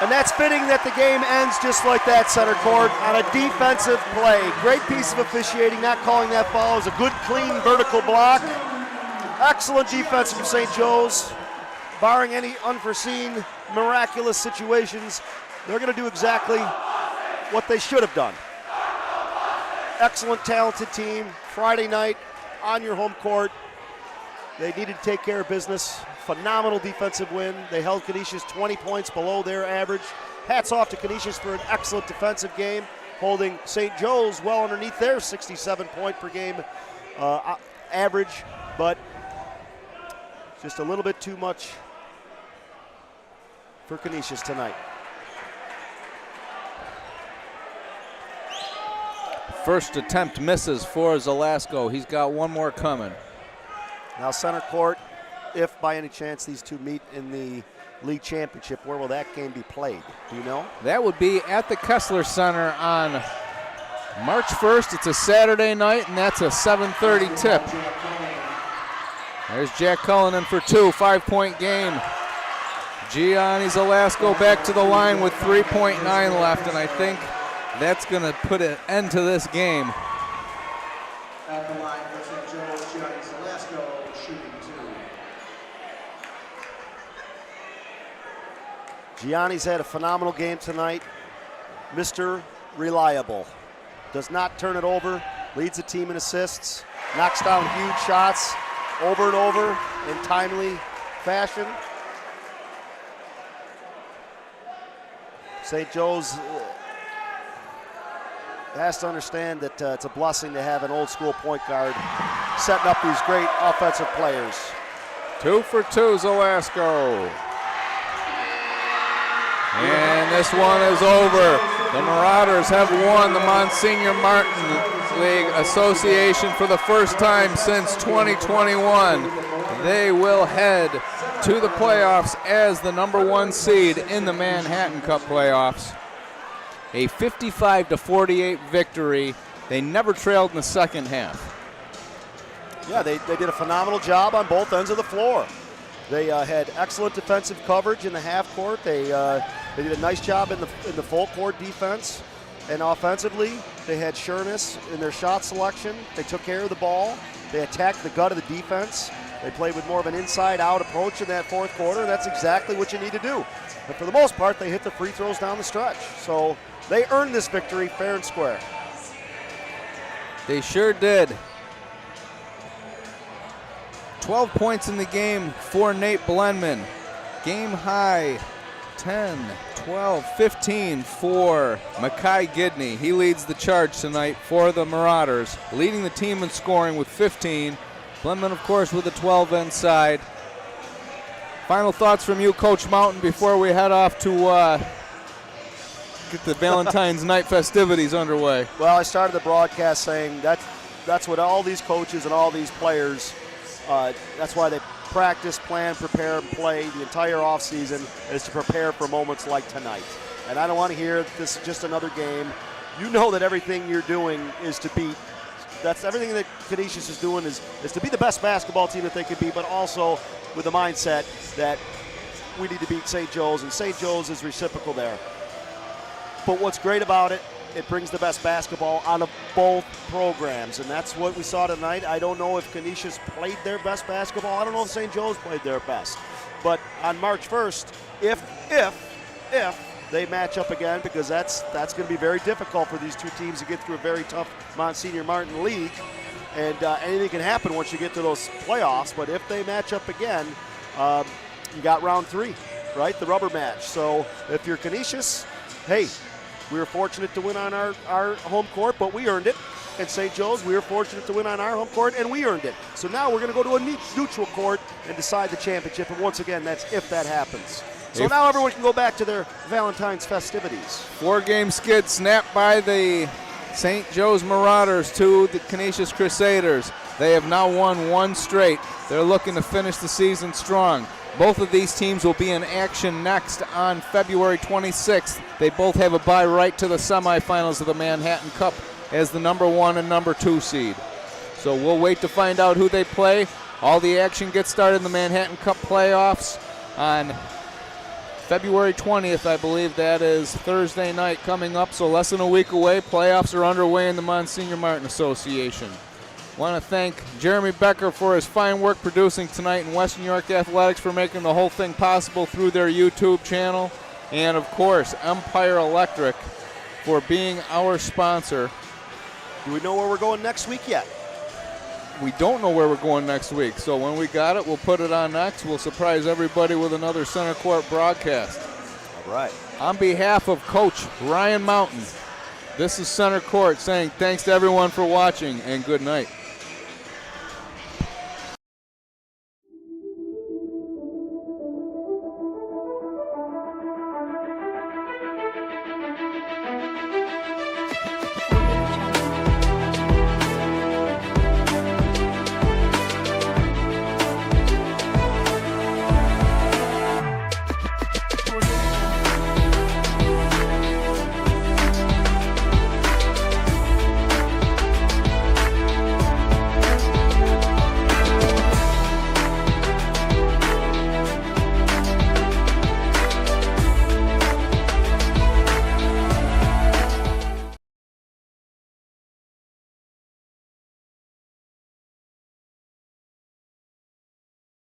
And that's fitting that the game ends just like that, center court, on a defensive play. Great piece of officiating, not calling that foul. It was a good, clean, vertical block. Excellent defense from St. Joe's. Barring any unforeseen, miraculous situations, they're going to do exactly what they should have done. Excellent, talented team. Friday night on your home court. They needed to take care of business. Phenomenal defensive win. They held Canisius 20 points below their average. Hats off to Canisius for an excellent defensive game, holding St. Joe's well underneath their 67-point per game average, but just a little bit too much for Canisius tonight. First attempt misses for Zelasco. He's got one more coming. Now center court, if by any chance these two meet in the league championship, where will that game be played? Do you know? That would be at the Kessler Center on March 1st. It's a Saturday night, and that's a 7:30 tip. There's Jack Cullinan for 2, 5-point game. Gianni Zelasco back to the line with 3.9 left, and I think that's going to put an end to this game. At the line for St. Joe's, Gianni Zelasco shooting 2. Gianni's had a phenomenal game tonight. Mr. Reliable. Does not turn it over, leads the team in assists, knocks down huge shots over and over in timely fashion. St. Joe's has to understand that it's a blessing to have an old school point guard setting up these great offensive players. 2 for 2, Zelasco. And this one is over. The Marauders have won the Monsignor Martin League Association for the first time since 2021. They will head to the playoffs as the #1 seed in the Manhattan Cup playoffs. A 55-48 victory. They never trailed in the second half. Yeah, they did a phenomenal job on both ends of the floor. They had excellent defensive coverage in the half court. They did a nice job in the full court defense. And offensively, they had sureness in their shot selection. They took care of the ball. They attacked the gut of the defense. They played with more of an inside-out approach in that fourth quarter. That's exactly what you need to do. But for the most part, they hit the free throws down the stretch. So they earned this victory fair and square. They sure did. 12 points in the game for Nate Blenman. Game high 10, 12, 15 for Mackay Gidney. He leads the charge tonight for the Marauders, leading the team in scoring with 15. Blenman, of course, with a 12 inside. Final thoughts from you, Coach Mountain, before we head off to get the Valentine's night festivities underway. Well, I started the broadcast saying that's what all these coaches and all these players, that's why they practice, plan, prepare, and play the entire offseason, is to prepare for moments like tonight. And I don't want to hear this is just another game. You know that everything you're doing is to beat. That's everything that Canisius is doing is to be the best basketball team that they could be, but also with the mindset that we need to beat St. Joe's, and St. Joe's is reciprocal there. But what's great about it, it brings the best basketball out of both programs, and that's what we saw tonight. I don't know if Canisius played their best basketball. I don't know if St. Joe's played their best. But on March 1st, if they match up again, because that's going to be very difficult for these two teams to get through a very tough Monsignor Martin league, and anything can happen once you get to those playoffs. But if they match up again, you got round 3, right? The rubber match. So if you're Canisius, hey, we were fortunate to win on our home court, but we earned it. And St. Joe's, we were fortunate to win on our home court, and we earned it. So now we're going to go to a neutral court and decide the championship. And once again, that's if that happens. So now everyone can go back to their Valentine's festivities. 4-game skid snapped by the St. Joe's Marauders to the Canisius Crusaders. They have now won 1 straight. They're looking to finish the season strong. Both of these teams will be in action next on February 26th. They both have a bye right to the semifinals of the Manhattan Cup as the number 1 and number 2 seed. So we'll wait to find out who they play. All the action gets started in the Manhattan Cup playoffs on February 20th, I believe. That is Thursday night coming up, so less than a week away. Playoffs are underway in the Monsignor Martin Association. Want to thank Jeremy Becker for his fine work producing tonight, and Western New York Athletics for making the whole thing possible through their YouTube channel. And, of course, Empire Electric for being our sponsor. Do we know where we're going next week yet? We don't know where we're going next week, so when we got it, we'll put it on next. We'll surprise everybody with another Center Court broadcast. All right. On behalf of Coach Ryan Mountain, this is Center Court saying thanks to everyone for watching, and good night.